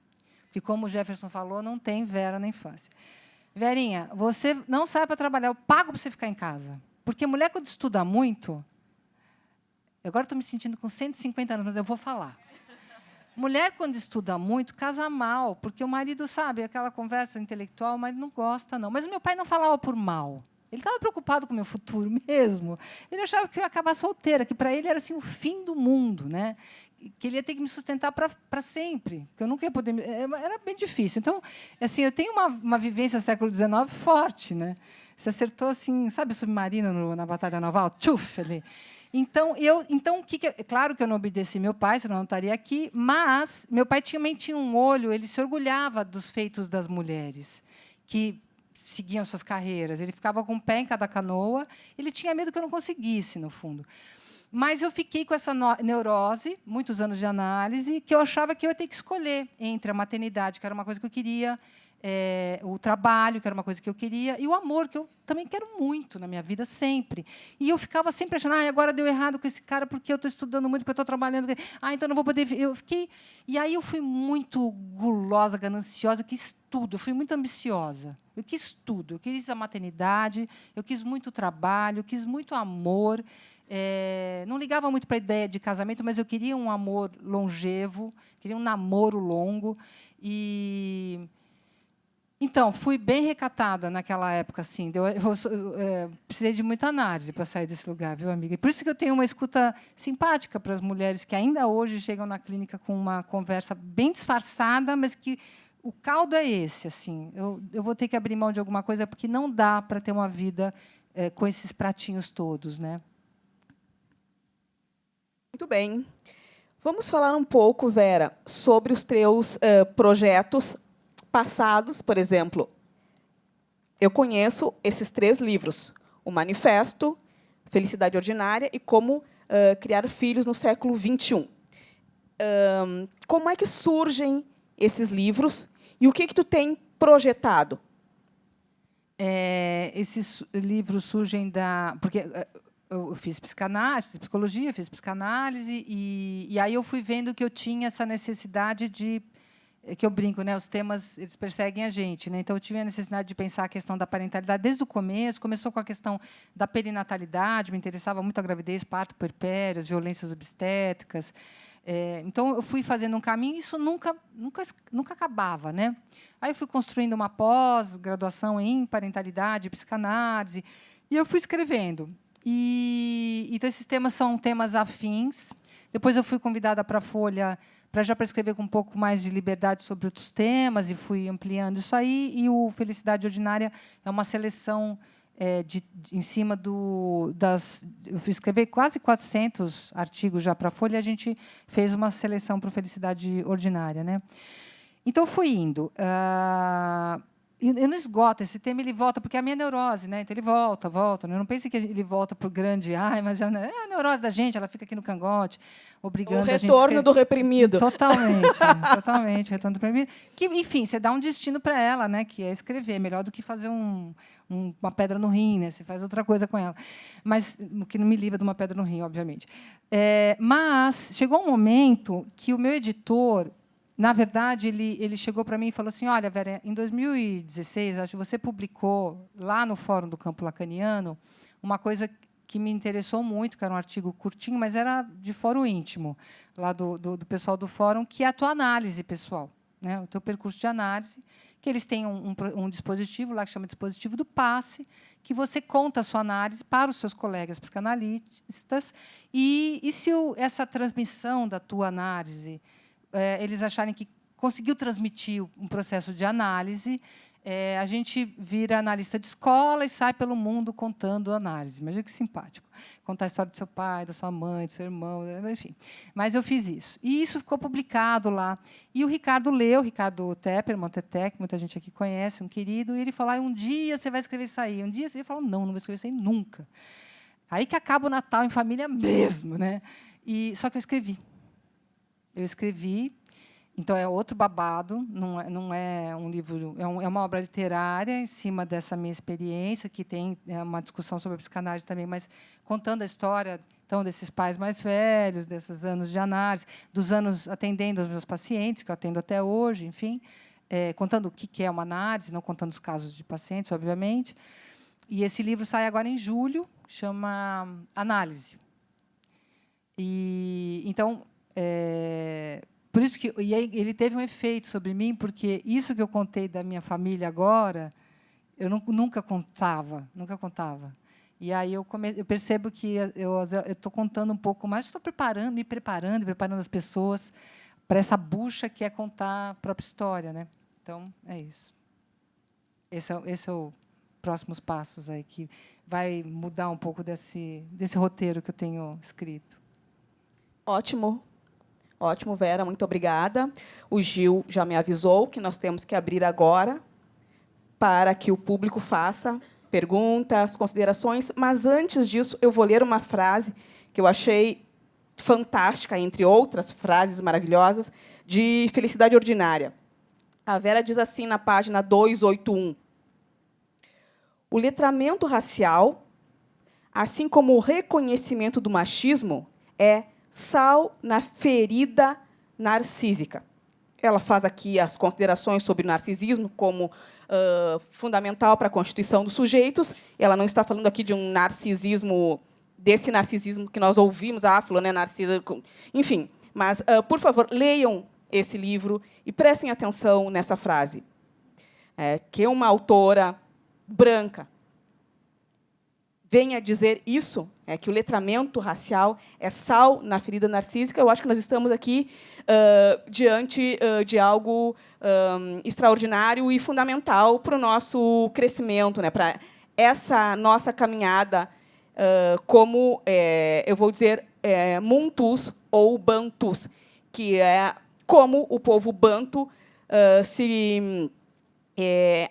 que, como o Jefferson falou, não tem Vera na infância. Verinha, você não sai para trabalhar, eu pago para você ficar em casa. Porque mulher, quando estuda muito... Agora estou me sentindo com 150 anos, mas eu vou falar. Mulher, quando estuda muito, casa mal, porque o marido, sabe, aquela conversa intelectual, o marido não gosta, não. Mas o meu pai não falava por mal. Ele estava preocupado com o meu futuro mesmo. Ele achava que eu ia acabar solteira, que para ele era assim, o fim do mundo, né? Que ele ia ter que me sustentar para sempre, que eu nunca ia poder... Era bem difícil. Então, assim, eu tenho uma vivência século XIX forte, né? Você acertou, assim, sabe o submarino na Batalha Naval? Tchuf, ali. Então, claro que eu não obedeci meu pai, senão eu não estaria aqui, mas meu pai também tinha um olho, ele se orgulhava dos feitos das mulheres que seguiam suas carreiras. Ele ficava com um pé em cada canoa, ele tinha medo que eu não conseguisse, no fundo. Mas eu fiquei com essa neurose, muitos anos de análise, que eu achava que eu ia ter que escolher entre a maternidade, que era uma coisa que eu queria, o trabalho, que era uma coisa que eu queria, e o amor, que eu também quero muito na minha vida, sempre. E eu ficava sempre achando, agora deu errado com esse cara porque eu estou estudando muito, porque eu estou trabalhando. Então não vou poder... Eu fiquei... E aí eu fui muito gulosa, gananciosa, quis tudo, eu fui muito ambiciosa. Eu quis tudo. Eu quis a maternidade, eu quis muito trabalho, eu quis muito amor. Não ligava muito para a ideia de casamento, mas eu queria um amor longevo, queria um namoro longo. Então, fui bem recatada naquela época, assim. Precisei de muita análise para sair desse lugar, viu, amiga? E por isso que eu tenho uma escuta simpática para as mulheres que ainda hoje chegam na clínica com uma conversa bem disfarçada, mas que o caldo é esse, assim. Eu vou ter que abrir mão de alguma coisa porque não dá para ter uma vida com esses pratinhos todos, né? Muito bem. Vamos falar um pouco, Vera, sobre os teus projetos passados. Por exemplo, eu conheço esses 3 livros, o Manifesto, Felicidade Ordinária e Como Criar Filhos no Século XXI. Como é que surgem esses livros e o que tu tem projetado? Esses livros surgem porque eu fiz psicanálise, fiz psicologia, fiz psicanálise, e aí eu fui vendo que eu tinha essa necessidade de... que eu brinco, né? Os temas, eles perseguem a gente, né? Então, eu tive a necessidade de pensar a questão da parentalidade desde o começo. Começou com a questão da perinatalidade, me interessava muito a gravidez, parto, puerpério, as violências obstétricas. Então, eu fui fazendo um caminho e isso nunca acabava, né? Aí, eu fui construindo uma pós-graduação em parentalidade, psicanálise, e eu fui escrevendo. Então, esses temas são temas afins. Depois, eu fui convidada para a Folha para escrever com um pouco mais de liberdade sobre outros temas, e fui ampliando isso aí. E o Felicidade Ordinária é uma seleção em cima das... Eu fiz escrever quase 400 artigos já para a Folha, e a gente fez uma seleção para o Felicidade Ordinária, né? Então, eu fui indo. Eu não esgoto, esse tema ele volta, porque é a minha neurose, né? Então ele volta. Né? Eu não pense que ele volta para o grande, mas já é a neurose da gente, ela fica aqui no cangote, obrigando a gente. O retorno do reprimido. Totalmente, totalmente, o retorno do reprimido. Que, enfim, você dá um destino para ela, né? Que é escrever, melhor do que fazer uma pedra no rim, né? Você faz outra coisa com ela. Mas o que não me livra de uma pedra no rim, obviamente. Mas chegou um momento que o meu editor, na verdade, ele chegou para mim e falou assim: olha, Vera, em 2016, acho que você publicou lá no Fórum do Campo Lacaniano uma coisa que me interessou muito, que era um artigo curtinho, mas era de fórum íntimo, lá do pessoal do fórum, que é a tua análise pessoal, né? O teu percurso de análise, que eles têm um dispositivo lá que chama dispositivo do passe, que você conta a sua análise para os seus colegas psicanalistas, e se essa transmissão da tua análise, eles acharem que conseguiu transmitir um processo de análise, a gente vira analista de escola e sai pelo mundo contando análise. Imagina que simpático. Contar a história do seu pai, da sua mãe, do seu irmão, enfim. Mas eu fiz isso. E isso ficou publicado lá. E o Ricardo leu, Ricardo Tepper, Montetec, muita gente aqui conhece, um querido, e ele falou, um dia você vai escrever isso aí. Um dia você falou, não vou escrever isso aí nunca. Aí que acaba o Natal em família mesmo, né? Só que eu escrevi. Eu escrevi. Então, é outro babado, não é um livro, é uma obra literária em cima dessa minha experiência, que tem uma discussão sobre a psicanálise também, mas contando a história então, desses pais mais velhos, desses anos de análise, dos anos atendendo os meus pacientes, que eu atendo até hoje, enfim, contando o que é uma análise, não contando os casos de pacientes, obviamente. E esse livro sai agora em julho, chama Análise. Então, por isso que ele teve um efeito sobre mim, porque isso que eu contei da minha família agora, eu nunca contava. E aí eu percebo que eu estou contando um pouco mais, estou me preparando as pessoas para essa bucha que é contar a própria história, né? Então, é isso. Esse é o próximos passos aí, que vai mudar um pouco desse roteiro que eu tenho escrito. Ótimo. Ótimo, Vera, muito obrigada. O Gil já me avisou que nós temos que abrir agora para que o público faça perguntas, considerações, mas, antes disso, eu vou ler uma frase que eu achei fantástica, entre outras frases maravilhosas, de Felicidade Ordinária. A Vera diz assim, na página 281, o letramento racial, assim como o reconhecimento do machismo, é sal na ferida narcísica. Ela faz aqui as considerações sobre o narcisismo como fundamental para a constituição dos sujeitos. Ela não está falando aqui de um narcisismo, desse narcisismo que nós ouvimos, fulano é narciso, enfim. Mas, por favor, leiam esse livro e prestem atenção nessa frase, que uma autora branca venha dizer isso, que o letramento racial é sal na ferida narcísica. Eu acho que nós estamos aqui diante de algo extraordinário e fundamental para o nosso crescimento, né? Para essa nossa caminhada como, eu vou dizer, Muntus ou Bantus, que é como o povo banto se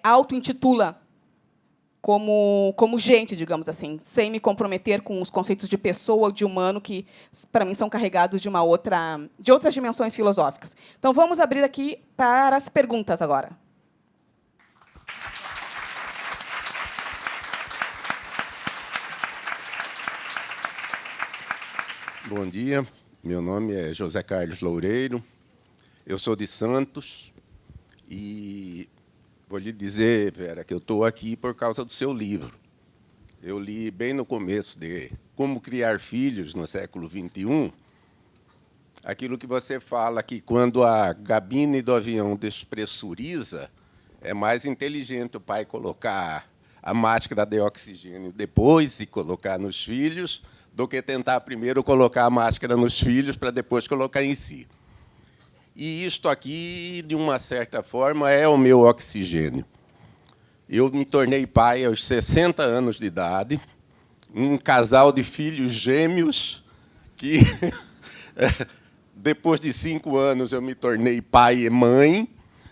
auto-intitula como gente, digamos assim, sem me comprometer com os conceitos de pessoa, de humano, que, para mim, são carregados de outras dimensões filosóficas. Então, vamos abrir aqui para as perguntas agora. Bom dia, meu nome é José Carlos Loureiro, eu sou de Santos e vou lhe dizer, Vera, que eu estou aqui por causa do seu livro. Eu li bem no começo de Como Criar Filhos no século XXI, aquilo que você fala que, quando a cabine do avião despressuriza, é mais inteligente o pai colocar a máscara de oxigênio depois e colocar nos filhos, do que tentar primeiro colocar a máscara nos filhos para depois colocar em si. E isto aqui, de uma certa forma, é o meu oxigênio. Eu me tornei pai aos 60 anos de idade, um casal de filhos gêmeos, que, depois de 5 anos, eu me tornei pai e mãe,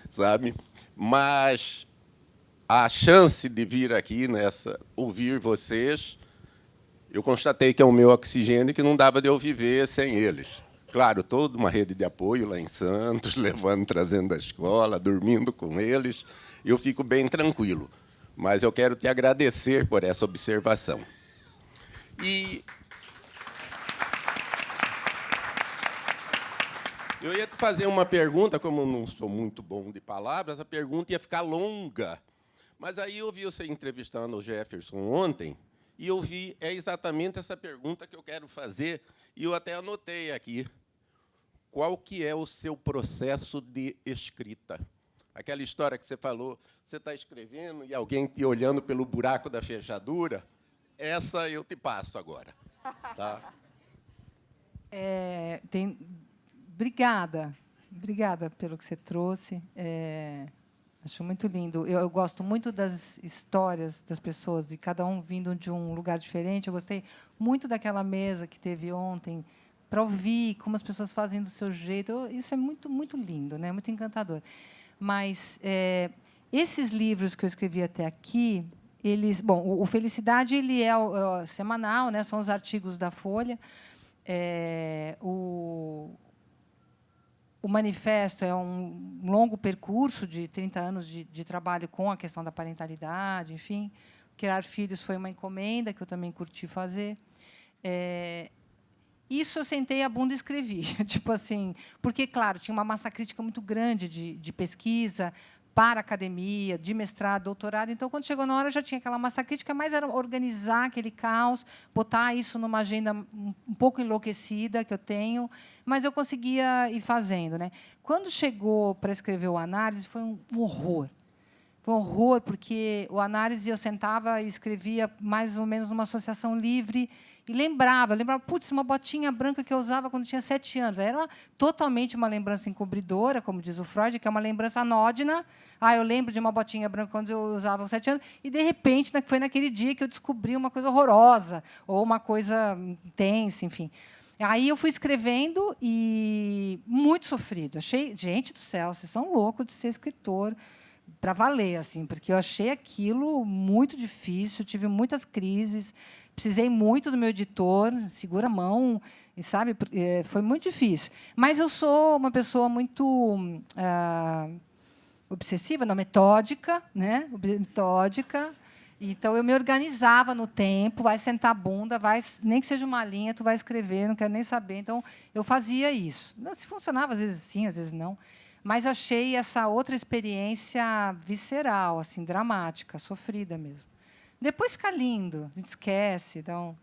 sabe? Mas a chance de vir aqui, ouvir vocês, eu constatei que é o meu oxigênio, que não dava de eu viver sem eles. Claro, toda uma rede de apoio lá em Santos, levando, trazendo da escola, dormindo com eles. Eu fico bem tranquilo. Mas eu quero te agradecer por essa observação. E eu ia te fazer uma pergunta, como eu não sou muito bom de palavras, a pergunta ia ficar longa. Mas aí eu vi você entrevistando o Jefferson ontem, e eu vi exatamente essa pergunta que eu quero fazer, e eu até anotei aqui. Qual que é o seu processo de escrita? Aquela história que você falou, você está escrevendo e alguém te olhando pelo buraco da fechadura, essa eu te passo agora. Tá? Obrigada pelo que você trouxe. Acho muito lindo. Eu gosto muito das histórias das pessoas, e cada um vindo de um lugar diferente. Eu gostei muito daquela mesa que teve ontem, para ouvir como as pessoas fazem do seu jeito. Isso é muito, muito lindo, né? Muito encantador. Mas esses livros que eu escrevi até aqui, eles, bom, o Felicidade ele é o semanal, né? São os artigos da Folha. O Manifesto é um longo percurso de 30 anos de trabalho com a questão da parentalidade, enfim. Criar Filhos foi uma encomenda que eu também curti fazer. Isso eu sentei a bunda e escrevi, tipo assim, porque, claro, tinha uma massa crítica muito grande de pesquisa para a academia, de mestrado, doutorado. Então, quando chegou na hora, já tinha aquela massa crítica, mas era organizar aquele caos, botar isso numa agenda um pouco enlouquecida que eu tenho, mas eu conseguia ir fazendo, né? Quando chegou para escrever o Análise, foi um horror. Foi um horror, porque o Análise eu sentava e escrevia mais ou menos numa associação livre. E lembrava, putz, uma botinha branca que eu usava quando tinha 7 anos. Era totalmente uma lembrança encobridora, como diz o Freud, que é uma lembrança anódina. Eu lembro de uma botinha branca quando eu usava com 7 anos, e, de repente, foi naquele dia que eu descobri uma coisa horrorosa, ou uma coisa intensa, enfim. Aí eu fui escrevendo, e muito sofrido. Achei, gente do céu, vocês são loucos de ser escritor, para valer, assim, porque eu achei aquilo muito difícil, tive muitas crises, precisei muito do meu editor, segura a mão, e sabe, foi muito difícil. Mas eu sou uma pessoa muito obsessiva, não, metódica, né? Metódica. Então eu me organizava no tempo, vai sentar a bunda, vai, nem que seja uma linha, tu vai escrever, não quero nem saber. Então eu fazia isso. Se funcionava, às vezes sim, às vezes não. Mas achei essa outra experiência visceral, assim, dramática, sofrida mesmo. Depois fica lindo, a gente esquece. Então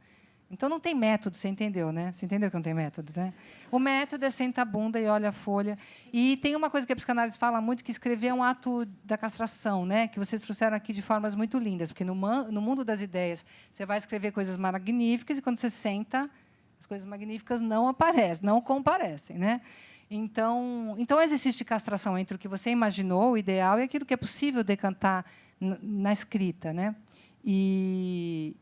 não tem método, você entendeu, né? Você entendeu que não tem método, né? O método é senta a bunda e olha a folha. E tem uma coisa que a psicanálise fala muito, que escrever é um ato da castração, né? Que vocês trouxeram aqui de formas muito lindas, porque no mundo das ideias você vai escrever coisas magníficas, e quando você senta, as coisas magníficas não aparecem, não comparecem, né? Então, é um exercício de castração entre o que você imaginou, o ideal, e aquilo que é possível decantar na escrita, né? E,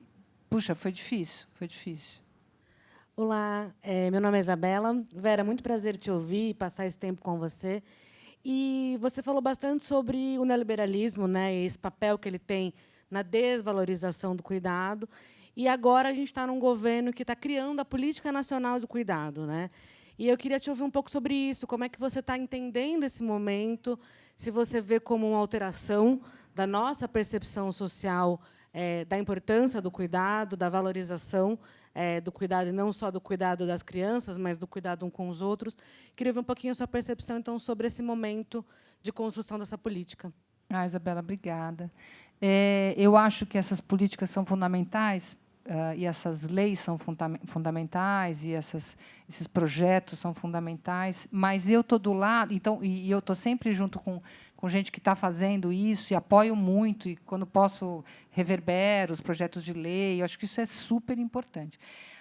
puxa, foi difícil, foi difícil. Olá, meu nome é Isabela. Vera, muito prazer te ouvir e passar esse tempo com você. E você falou bastante sobre o neoliberalismo, né? E esse papel que ele tem na desvalorização do cuidado. E agora a gente está num governo que está criando a Política Nacional do Cuidado, né? E eu queria te ouvir um pouco sobre isso. Como é que você está entendendo esse momento? Se você vê como uma alteração da nossa percepção social da importância do cuidado, da valorização do cuidado, e não só do cuidado das crianças, mas do cuidado um com os outros. Queria ver um pouquinho a sua percepção, então, sobre esse momento de construção dessa política. Isabela, obrigada. Eu acho que essas políticas são fundamentais, e essas leis são fundamentais, e esses projetos são fundamentais, mas eu estou do lado, então, e eu estou sempre junto com gente que está fazendo isso, e apoio muito, e, quando posso, reverbero os projetos de lei. Eu acho que isso é super importante.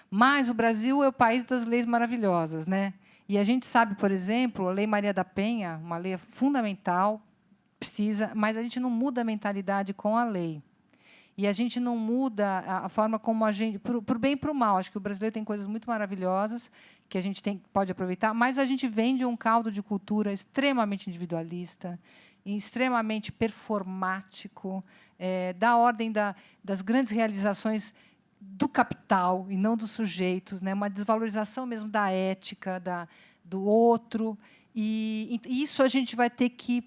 Mas o Brasil é o país das leis maravilhosas, né? E a gente sabe, por exemplo, a Lei Maria da Penha, uma lei fundamental, precisa, mas a gente não muda a mentalidade com a lei. E a gente não muda a forma como a gente... Para o bem e para o mal. Acho que o brasileiro tem coisas muito maravilhosas que a gente pode aproveitar, mas a gente vem de um caldo de cultura extremamente individualista, extremamente performático, da ordem das grandes realizações do capital e não dos sujeitos, né? Uma desvalorização mesmo da ética, do outro. E isso a gente vai ter que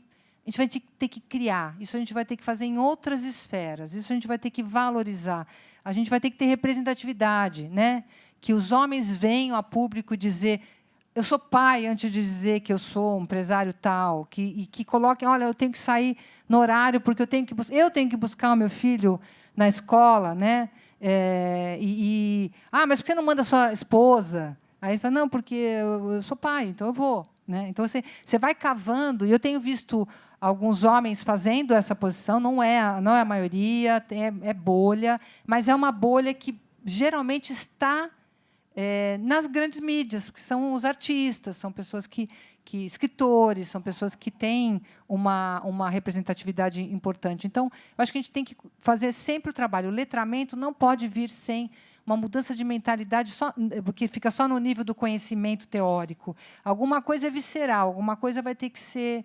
criar, isso a gente vai ter que fazer em outras esferas, isso a gente vai ter que valorizar, a gente vai ter que ter representatividade, né? Que os homens venham a público dizer: eu sou pai, antes de dizer que eu sou um empresário tal, que coloquem: olha, eu tenho que sair no horário porque eu tenho que buscar o meu filho na escola, né? Mas por que não manda sua esposa? Aí você fala, não, porque eu sou pai, então eu vou. Né? Então, você vai cavando, e eu tenho visto alguns homens fazendo essa posição, não é a maioria, é bolha, mas é uma bolha que geralmente está nas grandes mídias, que são os artistas, são pessoas que escritores, são pessoas que têm uma representatividade importante. Então, eu acho que a gente tem que fazer sempre o trabalho. O letramento não pode vir sem uma mudança de mentalidade, porque fica só no nível do conhecimento teórico. Alguma coisa é visceral, alguma coisa vai ter que ser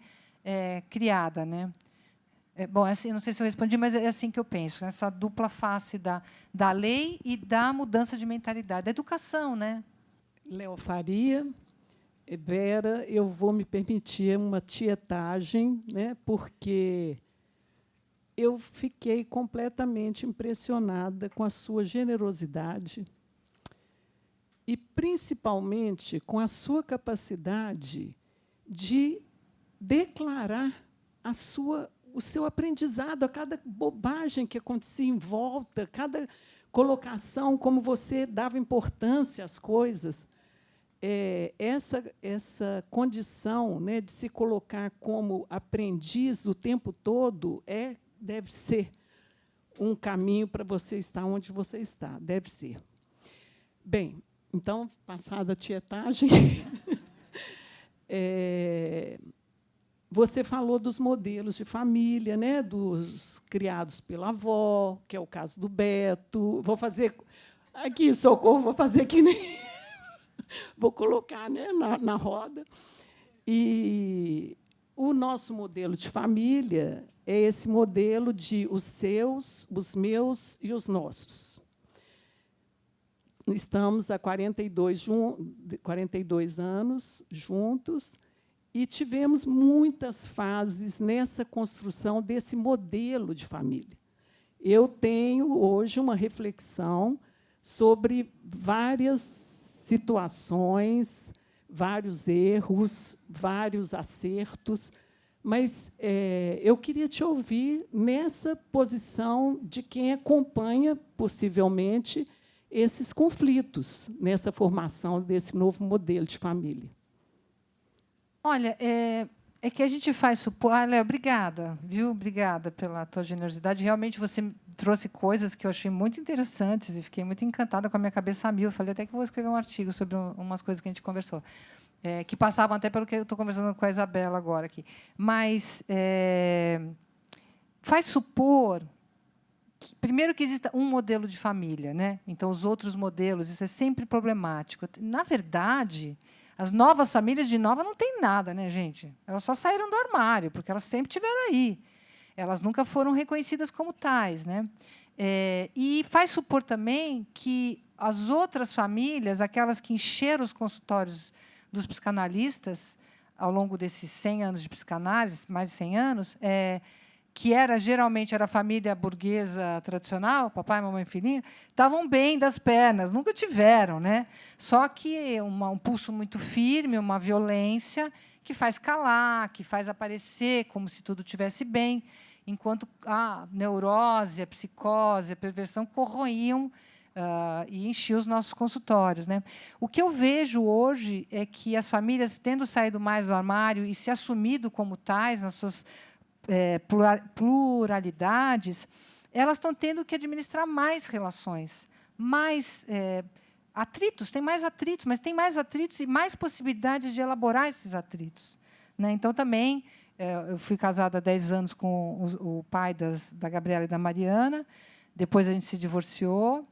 criada. Né? Bom, assim, não sei se eu respondi, mas é assim que eu penso, nessa dupla face da lei e da mudança de mentalidade, da educação. Né? Léo Faria, Vera, eu vou me permitir uma tietagem, né, porque eu fiquei completamente impressionada com a sua generosidade e, principalmente, com a sua capacidade de declarar o seu aprendizado, a cada bobagem que acontecia em volta, cada colocação, como você dava importância às coisas. Essa condição, né, de se colocar como aprendiz o tempo todo deve ser um caminho para você estar onde você está. Deve ser. Bem, então, passada a tietagem, você falou dos modelos de família, né, dos criados pela avó, que é o caso do Beto. Vou fazer... Aqui, socorro, vou fazer que nem... Vou colocar, né, na roda. E o nosso modelo de família é esse modelo de os seus, os meus e os nossos. Estamos há 42 anos juntos e tivemos muitas fases nessa construção desse modelo de família. Eu tenho, hoje, uma reflexão sobre várias situações, vários erros, vários acertos, mas eu queria te ouvir nessa posição de quem acompanha, possivelmente, esses conflitos, nessa formação desse novo modelo de família. Olha, é que a gente faz supor... Léo, obrigada, viu? Obrigada pela tua generosidade. Realmente, você trouxe coisas que eu achei muito interessantes e fiquei muito encantada com a minha cabeça a mil. Eu falei até que vou escrever um artigo sobre umas coisas que a gente conversou, que passavam até pelo que eu estou conversando com a Isabela agora aqui. Mas faz supor, primeiro, que exista um modelo de família, né? Então, os outros modelos, isso é sempre problemático. Na verdade, as novas famílias de nova não têm nada, né, gente? Elas só saíram do armário, porque elas sempre estiveram aí. Elas nunca foram reconhecidas como tais. Né? E faz supor também que as outras famílias, aquelas que encheram os consultórios dos psicanalistas ao longo desses 100 anos de psicanálise, mais de 100 anos, que geralmente era a família burguesa tradicional, papai, mamãe, filhinho, estavam bem das pernas, nunca tiveram. Né? Só que um pulso muito firme, uma violência que faz calar, que faz aparecer como se tudo estivesse bem, enquanto a neurose, a psicose, a perversão corroíam e enchiam os nossos consultórios. Né? O que eu vejo hoje é que as famílias, tendo saído mais do armário e se assumido como tais, nas suas pluralidades, elas estão tendo que administrar mais relações, mais atritos, tem mais atritos, mas tem mais atritos e mais possibilidades de elaborar esses atritos. Né? Então, também, eu fui casada há 10 anos com o pai da Gabriela e da Mariana, depois a gente se divorciou,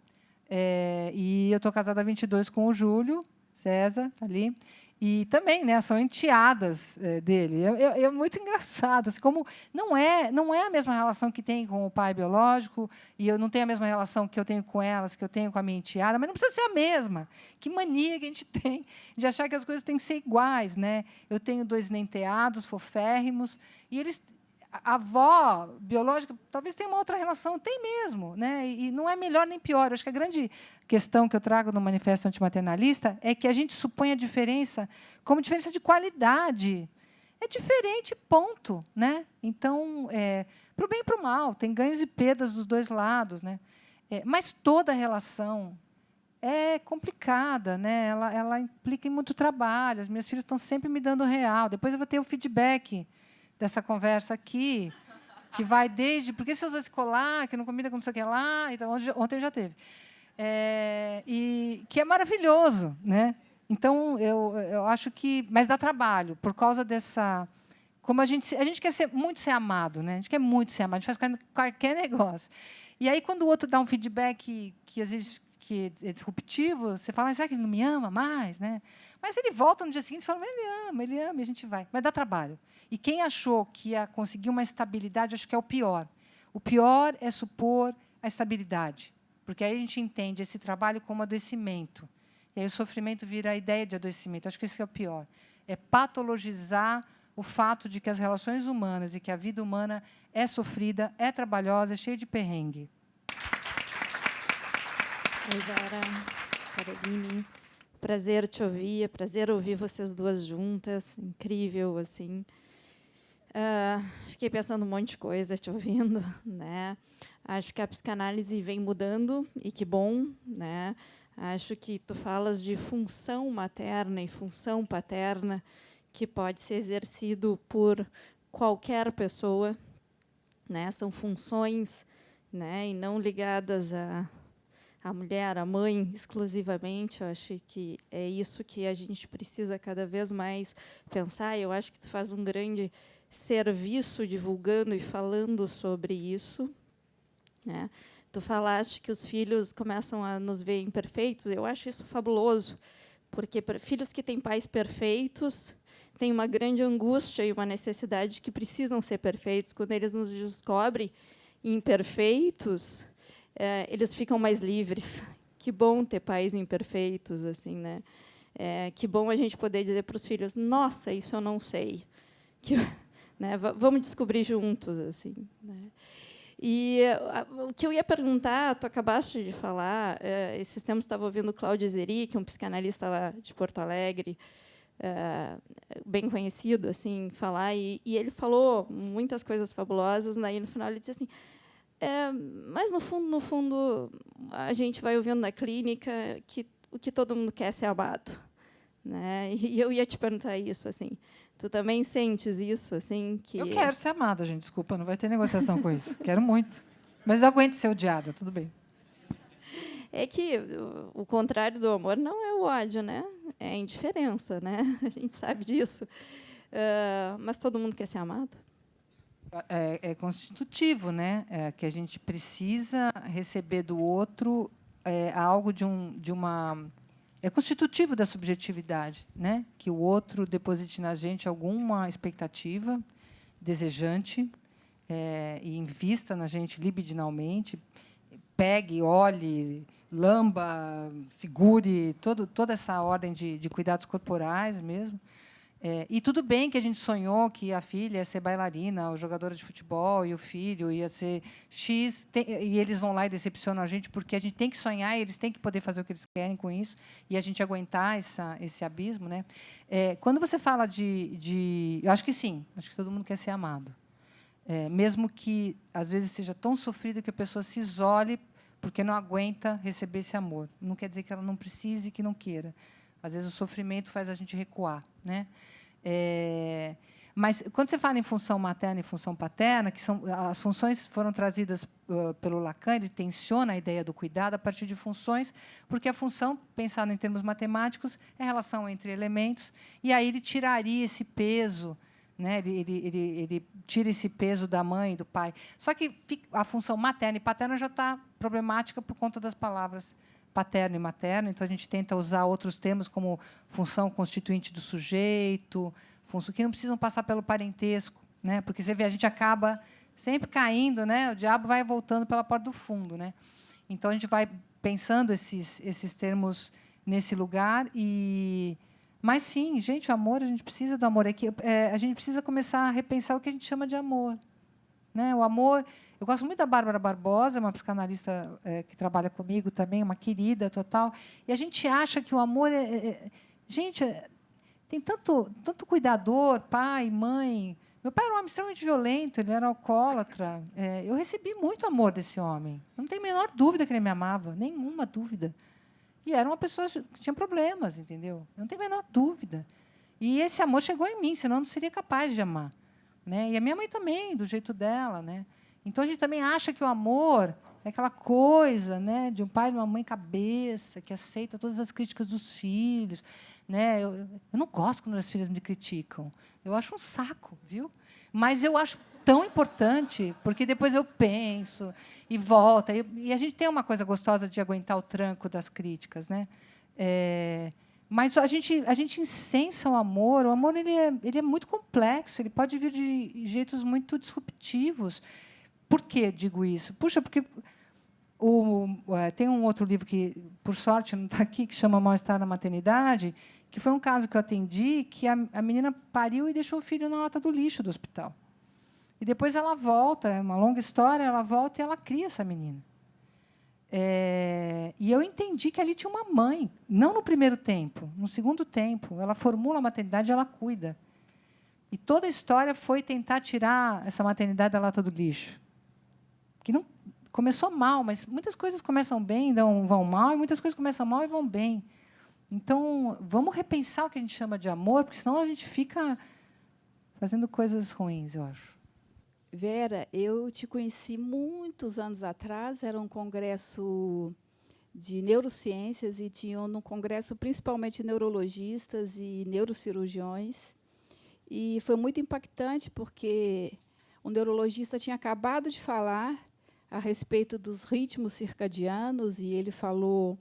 e eu estou casada há 22 com o Júlio César, ali, e também, né, são enteadas dele. É muito engraçado, assim, como não é a mesma relação que tem com o pai biológico, e eu não tenho a mesma relação que eu tenho com elas, que eu tenho com a minha enteada, mas não precisa ser a mesma. Que mania que a gente tem de achar que as coisas têm que ser iguais. Né? Eu tenho 2 enteados foférrimos, e a avó biológica talvez tenha uma outra relação, tem mesmo, né? E não é melhor nem pior. Eu acho que a grande questão que eu trago no Manifesto Antimaternalista é que a gente supõe a diferença como diferença de qualidade. É diferente, ponto. Né? Então, para o bem e para o mal, tem ganhos e perdas dos dois lados. Né? Mas toda relação é complicada, né? Ela implica em muito trabalho. As minhas filhas estão sempre me dando real. Depois eu vou ter o feedback dessa conversa aqui, que vai desde por que você usou esse colar, que não combina com não sei o que lá. Então, ontem já teve. E que é maravilhoso, né? Então, eu acho que... Mas dá trabalho, por causa dessa... Como a gente quer muito ser amado, né? A gente quer muito ser amado, a gente faz qualquer negócio. E aí, quando o outro dá um feedback que às vezes que é disruptivo, você fala, será que ele não me ama mais? Né? Mas ele volta no dia seguinte e fala, ele ama, e a gente vai. Mas dá trabalho. E quem achou que ia conseguir uma estabilidade, acho que é o pior. O pior é supor a estabilidade, porque aí a gente entende esse trabalho como adoecimento. E aí o sofrimento vira a ideia de adoecimento. Acho que esse é o pior. É patologizar o fato de que as relações humanas e que a vida humana é sofrida, é trabalhosa, é cheia de perrengue. Oi, Vera, Caroline. Prazer te ouvir, prazer ouvir vocês duas juntas. Incrível, assim. Fiquei pensando um monte de coisa te ouvindo, né? Acho que a psicanálise vem mudando e que bom, né? Acho que tu falas de função materna e função paterna que pode ser exercido por qualquer pessoa, né? São funções, né? E não ligadas a mulher, a mãe, exclusivamente. Eu acho que é isso que a gente precisa cada vez mais pensar. Eu acho que tu faz um grande serviço divulgando e falando sobre isso, né? Tu falaste que os filhos começam a nos ver imperfeitos. Eu acho isso fabuloso, porque filhos que têm pais perfeitos têm uma grande angústia e uma necessidade que precisam ser perfeitos. Quando eles nos descobrem imperfeitos, eles ficam mais livres. Que bom ter pais imperfeitos, assim, né? Que bom a gente poder dizer para os filhos: nossa, isso eu não sei. Né, vamos descobrir juntos, assim, né? E o que eu ia perguntar, tu acabaste de falar. Esses tempos estava ouvindo o Cláudio Zeri, que é um psicanalista lá de Porto Alegre, bem conhecido, assim, falar, e ele falou muitas coisas fabulosas. Daí no final ele disse assim: mas no fundo, a gente vai ouvindo na clínica que o que todo mundo quer é ser amado, né? E eu ia te perguntar isso, assim. Tu também sentes isso, assim, que... Eu quero ser amada, gente. Desculpa, não vai ter negociação com isso. Quero muito. Mas eu aguento ser odiada, tudo bem. É que o contrário do amor não é o ódio, né? É a indiferença, né? A gente sabe disso. Mas todo mundo quer ser amado? É constitutivo, né? Que a gente precisa receber do outro algo de uma... É constitutivo da subjetividade, né? Que o outro deposite na gente alguma expectativa desejante e invista na gente libidinalmente, pegue, olhe, lamba, segure, toda essa ordem de cuidados corporais mesmo. E tudo bem que a gente sonhou que a filha ia ser bailarina, ou jogadora de futebol, e o filho ia ser X, e eles vão lá e decepcionam a gente, porque a gente tem que sonhar, e eles têm que poder fazer o que eles querem com isso, e a gente aguentar esse abismo, né? Quando você fala eu acho que sim, acho que todo mundo quer ser amado. Mesmo que, às vezes, seja tão sofrido que a pessoa se isole porque não aguenta receber esse amor. Não quer dizer que ela não precise, que não queira. Às vezes, o sofrimento faz a gente recuar, né? Mas, quando você fala em função materna e função paterna, que as funções foram trazidas pelo Lacan, ele tensiona a ideia do cuidado a partir de funções, porque a função, pensada em termos matemáticos, é a relação entre elementos, e aí ele tiraria esse peso, né? Ele tira esse peso da mãe e do pai. Só que a função materna e paterna já está problemática por conta das palavras paterno e materno, então a gente tenta usar outros termos como função constituinte do sujeito, que não precisam passar pelo parentesco, né? Porque você vê, a gente acaba sempre caindo, né? O diabo vai voltando pela porta do fundo, né? Então a gente vai pensando esses termos nesse lugar mas sim, gente, o amor, a gente precisa do amor. A gente precisa começar a repensar o que a gente chama de amor, né? O amor. Eu gosto muito da Bárbara Barbosa, uma psicanalista que trabalha comigo também, uma querida total. E a gente acha que o amor gente, tem tanto cuidador, pai, mãe, Meu pai era um homem extremamente violento, ele era alcoólatra. Eu recebi muito amor desse homem. Eu não tenho a menor dúvida que ele me amava, nenhuma dúvida. E era uma pessoa que tinha problemas, entendeu? Eu não tenho a menor dúvida. E esse amor chegou em mim, senão eu não seria capaz de amar, né? E a minha mãe também, do jeito dela, né? Então a gente também acha que o amor é aquela coisa, né, de um pai e de uma mãe cabeça, que aceita todas as críticas dos filhos, né? Eu não gosto quando as filhas me criticam. Eu acho um saco, viu? Mas eu acho tão importante, porque depois eu penso e volta. E a gente tem uma coisa gostosa de aguentar o tranco das críticas, né? Mas a gente incensa o amor. O amor ele é muito complexo, ele pode vir de jeitos muito disruptivos. Por que digo isso? Puxa, porque tem um outro livro que, por sorte, não está aqui, que chama Mal-Estar na Maternidade, que foi um caso que eu atendi, que a menina pariu e deixou o filho na lata do lixo do hospital. E depois ela volta, é uma longa história, ela volta e ela cria essa menina. E eu entendi que ali tinha uma mãe, não no primeiro tempo, no segundo tempo. Ela formula a maternidade e ela cuida. E toda a história foi tentar tirar essa maternidade da lata do lixo. Que não começou mal, mas muitas coisas começam bem, vão mal, e muitas coisas começam mal e vão bem. Então, vamos repensar o que a gente chama de amor, porque senão a gente fica fazendo coisas ruins, eu acho. Vera, eu te conheci muitos anos atrás, era um congresso de neurociências e tinham no congresso principalmente neurologistas e neurocirurgiões. E foi muito impactante, porque o neurologista tinha acabado de falar a respeito dos ritmos circadianos, e ele falou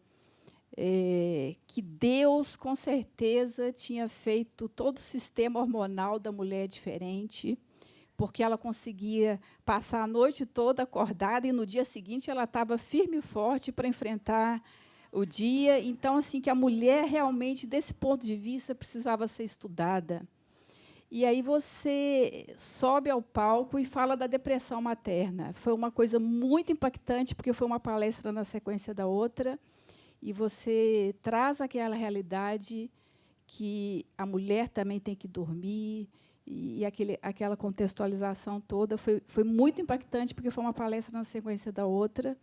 que Deus, com certeza, tinha feito todo o sistema hormonal da mulher diferente, porque ela conseguia passar a noite toda acordada e, no dia seguinte, ela estava firme e forte para enfrentar o dia. Então, assim, que a mulher, realmente, desse ponto de vista, precisava ser estudada. E aí você sobe ao palco e fala da depressão materna. Foi uma coisa muito impactante, porque foi uma palestra na sequência da outra, e você traz aquela realidade que a mulher também tem que dormir, e aquela contextualização toda foi muito impactante, porque foi uma palestra na sequência da outra.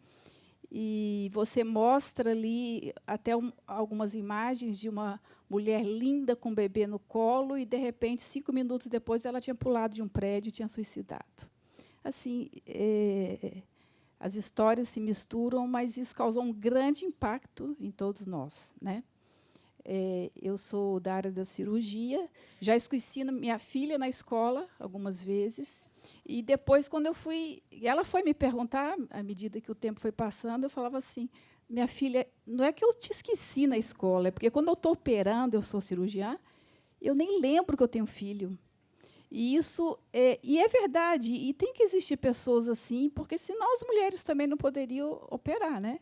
E você mostra ali até algumas imagens de uma mulher linda com um bebê no colo, e, de repente, 5 minutos depois, ela tinha pulado de um prédio e tinha suicidado. Assim, as histórias se misturam, mas isso causou um grande impacto em todos nós, né? Eu sou da área da cirurgia, já esqueci minha filha na escola algumas vezes, e depois, quando eu fui, ela foi me perguntar, à medida que o tempo foi passando, eu falava assim: minha filha, não é que eu te esqueci na escola, é porque, quando eu estou operando, eu sou cirurgiã, eu nem lembro que eu tenho filho. E isso é verdade, e tem que existir pessoas assim, porque senão as mulheres também não poderiam operar, né?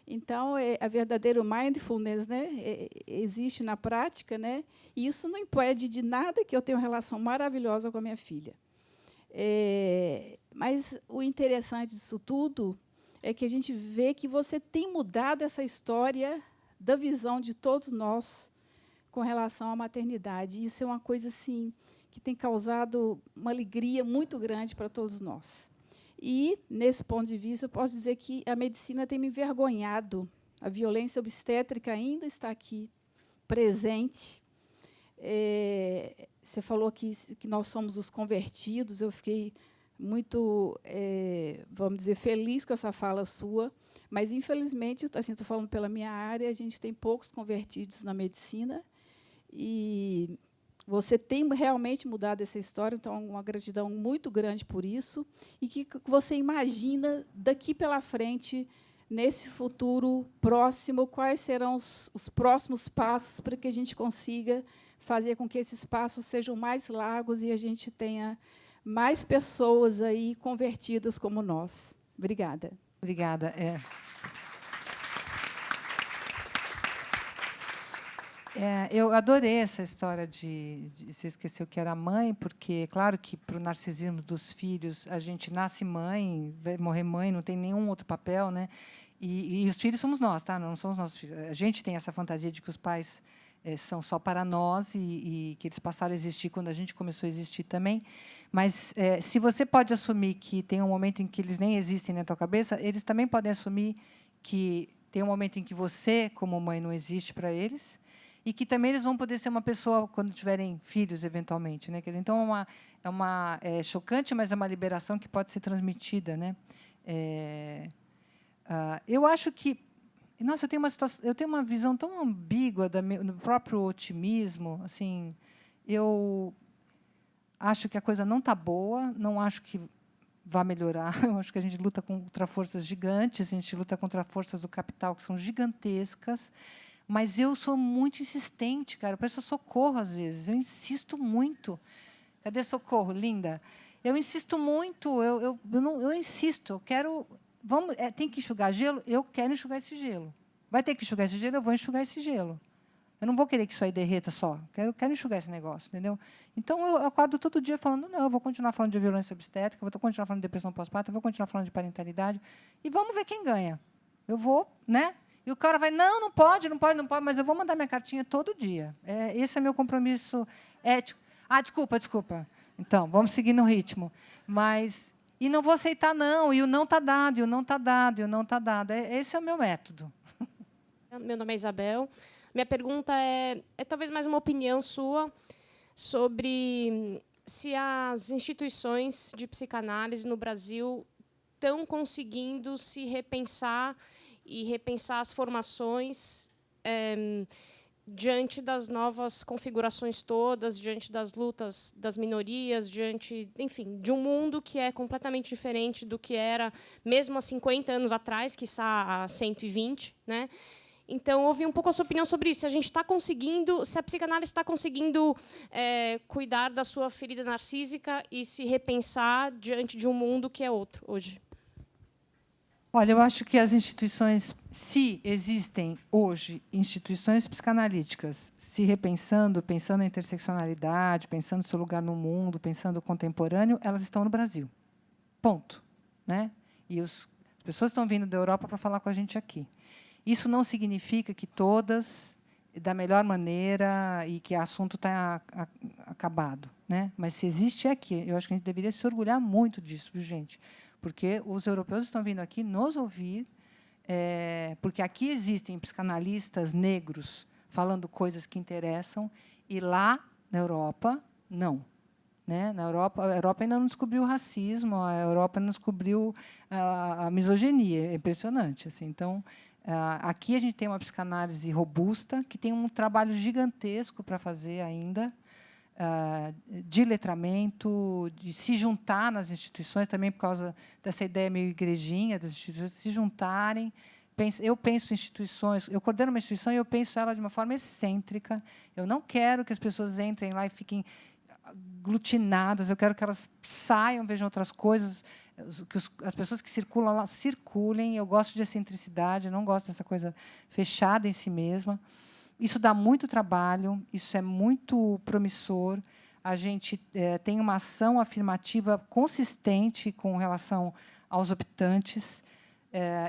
Então, a verdadeiro mindfulness, né, existe na prática, né? E isso não impede de nada que eu tenha uma relação maravilhosa com a minha filha. Mas o interessante disso tudo é que a gente vê que você tem mudado essa história da visão de todos nós com relação à maternidade. Isso é uma coisa assim que tem causado uma alegria muito grande para todos nós. E, nesse ponto de vista, eu posso dizer que a medicina tem me envergonhado. A violência obstétrica ainda está aqui, presente. Você falou que nós somos os convertidos. Eu fiquei muito, vamos dizer, feliz com essa fala sua. Mas, infelizmente, assim, estou falando pela minha área, a gente tem poucos convertidos na medicina. E você tem realmente mudado essa história, então, uma gratidão muito grande por isso. E que você imagina, daqui pela frente, nesse futuro próximo, quais serão os próximos passos para que a gente consiga fazer com que esses passos sejam mais largos e a gente tenha mais pessoas aí convertidas como nós. Obrigada. Obrigada. Eu adorei essa história de você esqueceu que era mãe, porque, claro que, para o narcisismo dos filhos, a gente nasce mãe, vai morrer mãe, não tem nenhum outro papel, né? E os filhos somos nós, tá? Não são os nossos filhos. A gente tem essa fantasia de que os pais são só para nós e que eles passaram a existir quando a gente começou a existir também. Mas, se você pode assumir que tem um momento em que eles nem existem na tua cabeça, eles também podem assumir que tem um momento em que você, como mãe, não existe para eles, e que também eles vão poder ser uma pessoa quando tiverem filhos, eventualmente, né? Quer dizer, então, é chocante, mas é uma liberação que pode ser transmitida, né? Eu acho que... Nossa, eu tenho uma visão tão ambígua do próprio otimismo. Assim, eu acho que a coisa não está boa, não acho que vá melhorar. Eu acho que a gente luta contra forças gigantes, a gente luta contra forças do capital que são gigantescas. Mas eu sou muito insistente, cara. Eu peço socorro às vezes. Eu insisto muito. Cadê socorro, linda? Eu insisto muito. Eu insisto. Eu quero. Tem que enxugar gelo? Eu quero enxugar esse gelo. Vai ter que enxugar esse gelo? Eu vou enxugar esse gelo. Eu não vou querer que isso aí derreta só. Quero enxugar esse negócio, entendeu? Então, eu acordo todo dia falando, não, eu vou continuar falando de violência obstétrica, vou continuar falando de depressão pós-parto, eu vou continuar falando de parentalidade, e vamos ver quem ganha. Eu vou, né? E o cara vai, não pode, mas eu vou mandar minha cartinha todo dia. Esse é meu compromisso ético. Desculpa. Então, vamos seguir no ritmo. E não vou aceitar não, e o não está dado, e o não está dado, e o não está dado. Esse é o meu método. Meu nome é Isabel. Minha pergunta é talvez mais uma opinião sua sobre se as instituições de psicanálise no Brasil estão conseguindo se repensar e repensar as formações diante das novas configurações todas, diante das lutas das minorias, diante, enfim, de um mundo que é completamente diferente do que era mesmo há 50 anos atrás, quiçá há 120, né? Então, ouvi um pouco a sua opinião sobre isso. Se a gente está conseguindo, se a psicanálise está conseguindo cuidar da sua ferida narcísica e se repensar diante de um mundo que é outro hoje. Olha, eu acho que as instituições, se existem hoje instituições psicanalíticas se repensando, pensando na interseccionalidade, pensando no seu lugar no mundo, pensando no contemporâneo, elas estão no Brasil. Ponto. Né? E as pessoas estão vindo da Europa para falar com a gente aqui. Isso não significa que todas, da melhor maneira, e que o assunto está acabado. Né? Mas, se existe aqui, eu acho que a gente deveria se orgulhar muito disso, viu, gente? Porque os europeus estão vindo aqui nos ouvir, porque aqui existem psicanalistas negros falando coisas que interessam, e lá, na Europa, não. Né? A Europa ainda não descobriu o racismo, a Europa não descobriu a misoginia. É impressionante. Assim. Então, aqui a gente tem uma psicanálise robusta, que tem um trabalho gigantesco para fazer ainda, de letramento, de se juntar nas instituições, também por causa dessa ideia meio igrejinha, das instituições se juntarem. Eu penso em instituições, eu coordeno uma instituição e eu penso ela de uma forma excêntrica. Eu não quero que as pessoas entrem lá e fiquem aglutinadas, eu quero que elas saiam, vejam outras coisas, que as pessoas que circulam lá circulem. Eu gosto de excentricidade, eu não gosto dessa coisa fechada em si mesma. Isso dá muito trabalho, isso é muito promissor. A gente tem uma ação afirmativa consistente com relação aos optantes.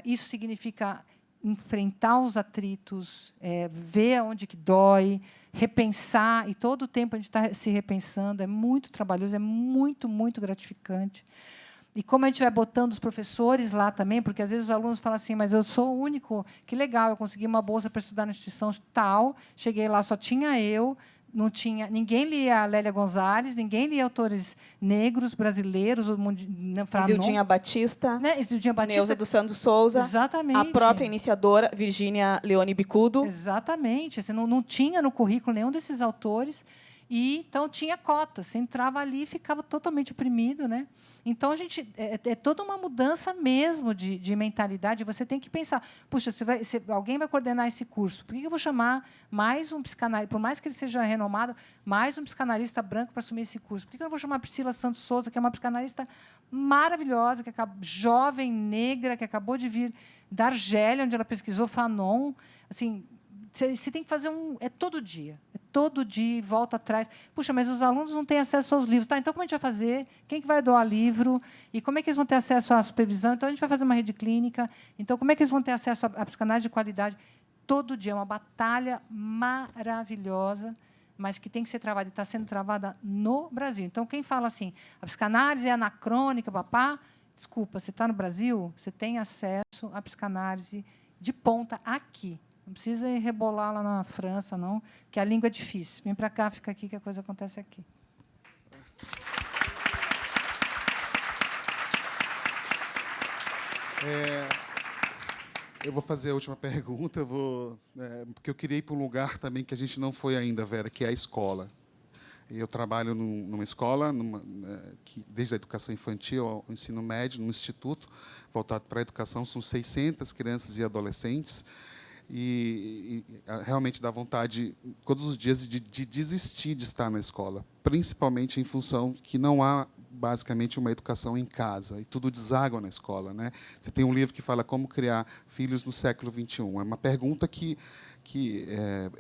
Isso significa enfrentar os atritos, ver onde que dói, repensar, e todo o tempo a gente está se repensando. É muito trabalhoso, é muito, muito gratificante. E como a gente vai botando os professores lá também, porque às vezes os alunos falam assim, mas eu sou o único, que legal, eu consegui uma bolsa para estudar na instituição tal, cheguei lá, só tinha eu, não tinha, ninguém lia a Lélia Gonzalez, ninguém lia autores negros, brasileiros, Isildinha Batista, né? Isildinha Batista, Neuza dos Santos Souza, exatamente. A própria iniciadora, Virgínia Leone Bicudo. Exatamente. Assim, não tinha no currículo nenhum desses autores, e então tinha cotas. Você entrava ali e ficava totalmente oprimido, né? Então, a gente é toda uma mudança mesmo de mentalidade. Você tem que pensar, puxa, se alguém vai coordenar esse curso, por que eu vou chamar mais um psicanalista, por mais que ele seja renomado, mais um psicanalista branco para assumir esse curso? Por que eu não vou chamar a Priscila Santos Souza, que é uma psicanalista maravilhosa, jovem, negra, que acabou de vir da Argélia, onde ela pesquisou Fanon? Assim, você tem que fazer todo dia. Todo dia, volta atrás. Puxa, mas os alunos não têm acesso aos livros. Tá, então, como a gente vai fazer? Quem que vai doar livro? E como é que eles vão ter acesso à supervisão? Então, a gente vai fazer uma rede clínica. Então, como é que eles vão ter acesso à psicanálise de qualidade? Todo dia. É uma batalha maravilhosa. mas que tem que ser travada e está sendo travada no Brasil. Então, quem fala assim, a psicanálise é anacrônica, papá, desculpa, você está no Brasil, você tem acesso à psicanálise de ponta aqui. Não precisa ir rebolar lá na França, não, que a língua é difícil. Vem para cá, fica aqui, que a coisa acontece aqui. Eu vou fazer a última pergunta, porque eu queria ir para um lugar também que a gente não foi ainda, Vera, que é a escola. Eu trabalho numa escola, desde a educação infantil ao ensino médio, num instituto voltado para a educação. São 600 crianças e adolescentes. E realmente dá vontade, todos os dias, de desistir de estar na escola, principalmente em função que não há, basicamente, uma educação em casa, e tudo deságua na escola, né? Você tem um livro que fala como criar filhos no século XXI. É uma pergunta que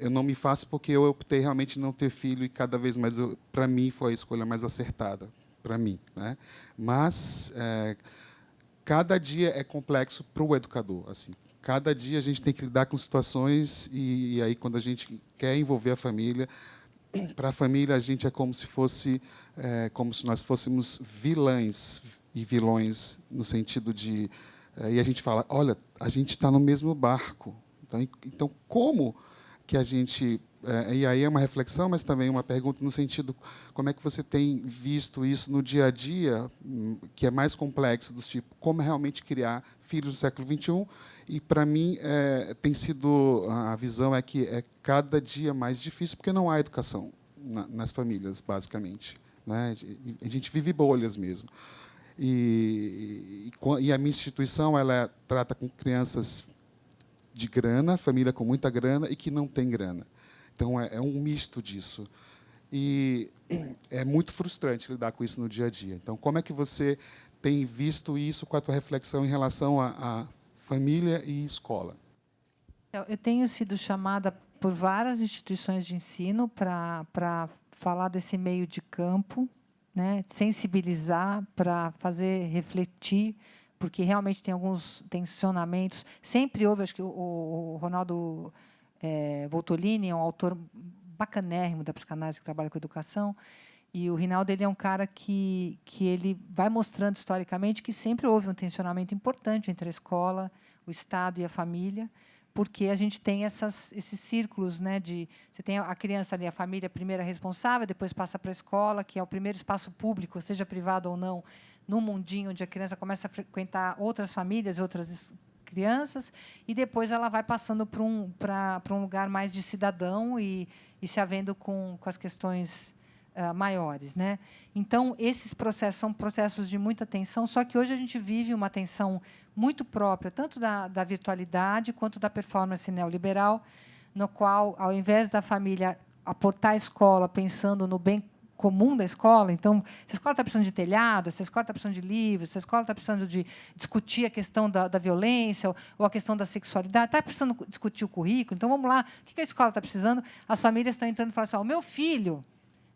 eu não me faço porque eu optei realmente não ter filho, e cada vez mais, para mim, foi a escolha mais acertada, para mim, né? Mas cada dia é complexo para o educador, assim. Cada dia a gente tem que lidar com situações, e aí, quando a gente quer envolver a família, para a família, a gente é como se nós fôssemos vilãs e vilões, no sentido de... E a gente fala, olha, a gente está no mesmo barco. Então, como que a gente... E aí é uma reflexão, mas também uma pergunta no sentido, como é que você tem visto isso no dia a dia, que é mais complexo, dos tipo, como realmente criar filhos no século XXI? E, para mim, tem sido... A visão é que é cada dia mais difícil, porque não há educação nas famílias, basicamente, né? A gente vive bolhas mesmo. E a minha instituição, ela trata com crianças de grana, família com muita grana e que não tem grana. Então, é um misto disso. E é muito frustrante lidar com isso no dia a dia. Então, como é que você tem visto isso com a tua reflexão em relação a família e escola? Eu tenho sido chamada por várias instituições de ensino para falar desse meio de campo, né? Sensibilizar, para fazer refletir, porque realmente tem alguns tensionamentos. Sempre houve, acho que o Ronaldo Voltolini é um autor bacanérrimo da psicanálise que trabalha com educação, e o Rinaldo, ele é um cara que ele vai mostrando historicamente que sempre houve um tensionamento importante entre a escola, o Estado e a família, porque a gente tem esses círculos, né, você tem a criança ali, a família primeira responsável, depois passa para a escola, que é o primeiro espaço público, seja privado ou não, no mundinho onde a criança começa a frequentar outras famílias, outras crianças, e depois ela vai passando para um lugar mais de cidadão e se havendo com as questões maiores, né? Então, esses processos são processos de muita tensão, só que hoje a gente vive uma tensão muito própria, tanto da virtualidade quanto da performance neoliberal, no qual, ao invés da família aportar a escola pensando no bem comum da escola, então, se a escola está precisando de telhado, se a escola está precisando de livros, se a escola está precisando de discutir a questão da violência ou a questão da sexualidade, está precisando discutir o currículo, então, vamos lá, o que a escola está precisando? As famílias estão entrando e falando assim, o meu filho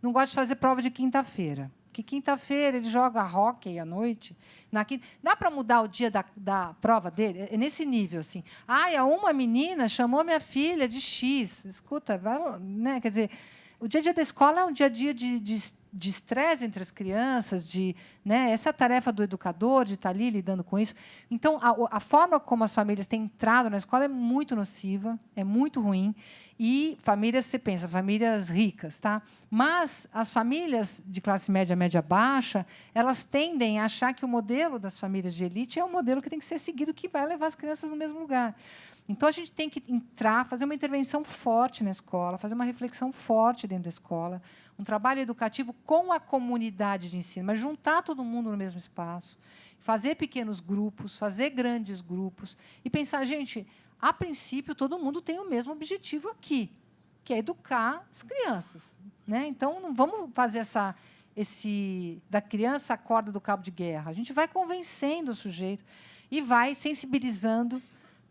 não gosta de fazer prova de quinta-feira, porque quinta-feira ele joga hóquei à noite. Dá para mudar o dia da prova dele? É nesse nível, assim. Uma menina chamou minha filha de X. Escuta, né? Quer dizer, o dia a dia da escola é um dia a dia de estresse entre as crianças, né, essa tarefa do educador, de estar ali lidando com isso. Então, a forma como as famílias têm entrado na escola é muito nociva, é muito ruim. E famílias, você pensa, famílias ricas, tá? Mas as famílias de classe média, média baixa, elas tendem a achar que o modelo das famílias de elite é o modelo que tem que ser seguido, que vai levar as crianças no mesmo lugar. Então, a gente tem que entrar, fazer uma intervenção forte na escola, fazer uma reflexão forte dentro da escola, um trabalho educativo com a comunidade de ensino, mas juntar todo mundo no mesmo espaço, fazer pequenos grupos, fazer grandes grupos e pensar, gente, a princípio, todo mundo tem o mesmo objetivo aqui, que é educar as crianças, né? Então, não vamos fazer da criança a corda do cabo de guerra. A gente vai convencendo o sujeito e vai sensibilizando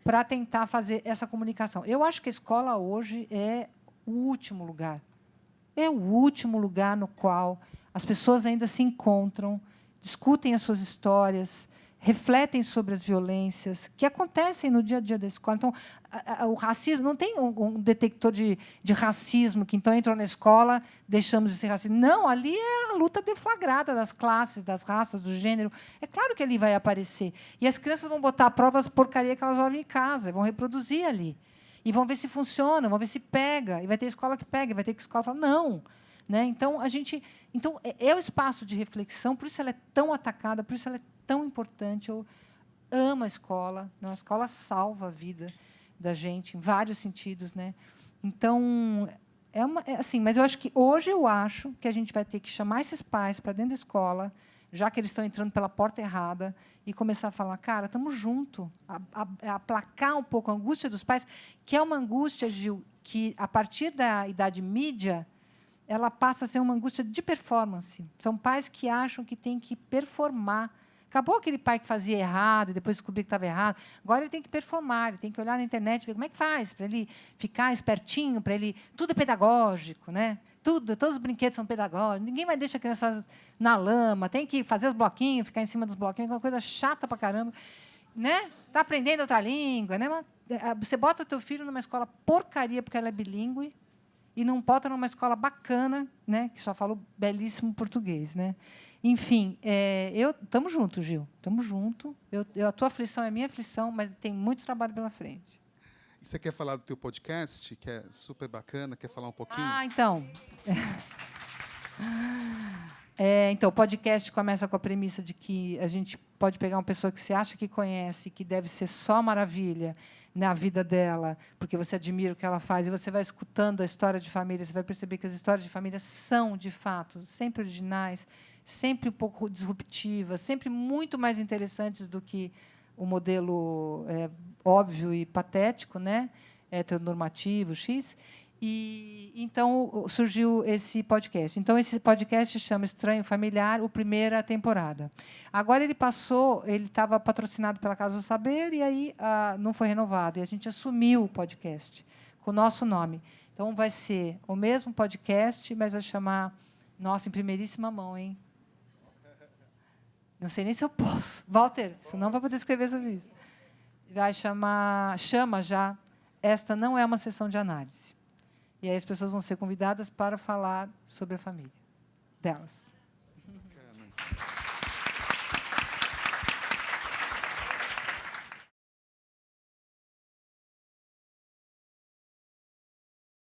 para tentar fazer essa comunicação. Eu acho que a escola hoje é o último lugar. É o último lugar no qual as pessoas ainda se encontram, discutem as suas histórias, refletem sobre as violências que acontecem no dia a dia da escola. Então, o racismo, não tem um detector de racismo que, então, entrou na escola, deixamos de ser racista. Não, ali é a luta deflagrada das classes, das raças, do gênero. É claro que ali vai aparecer. E as crianças vão botar à prova as porcarias que elas ouvem em casa, vão reproduzir ali. E vão ver se funciona, vão ver se pega. E vai ter escola que pega, e vai ter escola que fala, não. Né? Então, é o espaço de reflexão, por isso ela é tão atacada, por isso ela é tão importante. Eu amo a escola. Né? A escola salva a vida da gente em vários sentidos. Né? Então, assim, mas eu acho que hoje que a gente vai ter que chamar esses pais para dentro da escola, já que eles estão entrando pela porta errada, e começar a falar, cara, estamos juntos, aplacar um pouco a angústia dos pais, que é uma angústia, Gil, que, a partir da idade mídia, ela passa a ser uma angústia de performance. São pais que acham que tem que performar. Acabou aquele pai que fazia errado e depois descobriu que estava errado. Agora ele tem que performar, ele tem que olhar na internet e ver como é que faz para ele ficar espertinho, para ele... Tudo é pedagógico, né? Todos os brinquedos são pedagógicos. Ninguém vai deixar a criança na lama, tem que fazer os bloquinhos, ficar em cima dos bloquinhos, é uma coisa chata para caramba. Né? Está aprendendo outra língua. Né? Você bota o teu filho numa escola porcaria porque ela é bilíngue, e não bota numa escola bacana, né, que só fala o belíssimo português. Né? Enfim, estamos juntos, Gil. Estamos juntos. A tua aflição é a minha aflição, mas tem muito trabalho pela frente. E você quer falar do teu podcast, que é super bacana? Quer falar um pouquinho? Então... Então, o podcast começa com a premissa de que a gente pode pegar uma pessoa que você acha que conhece, que deve ser só maravilha na vida dela, porque você admira o que ela faz, e você vai escutando a história de família, você vai perceber que as histórias de família são, de fato, sempre originais, sempre um pouco disruptivas, sempre muito mais interessantes do que o modelo óbvio e patético, né? Heteronormativo, X. E então surgiu esse podcast. Então esse podcast chama Estranho Familiar, a primeira temporada. Agora ele estava patrocinado pela Casa do Saber e aí não foi renovado. E a gente assumiu o podcast com o nosso nome. Então vai ser o mesmo podcast, mas vai chamar, nossa, em primeiríssima mão, hein? Não sei nem se eu posso. Walter, você não vai poder escrever sobre isso. Chama já, esta não é uma sessão de análise. E aí as pessoas vão ser convidadas para falar sobre a família delas.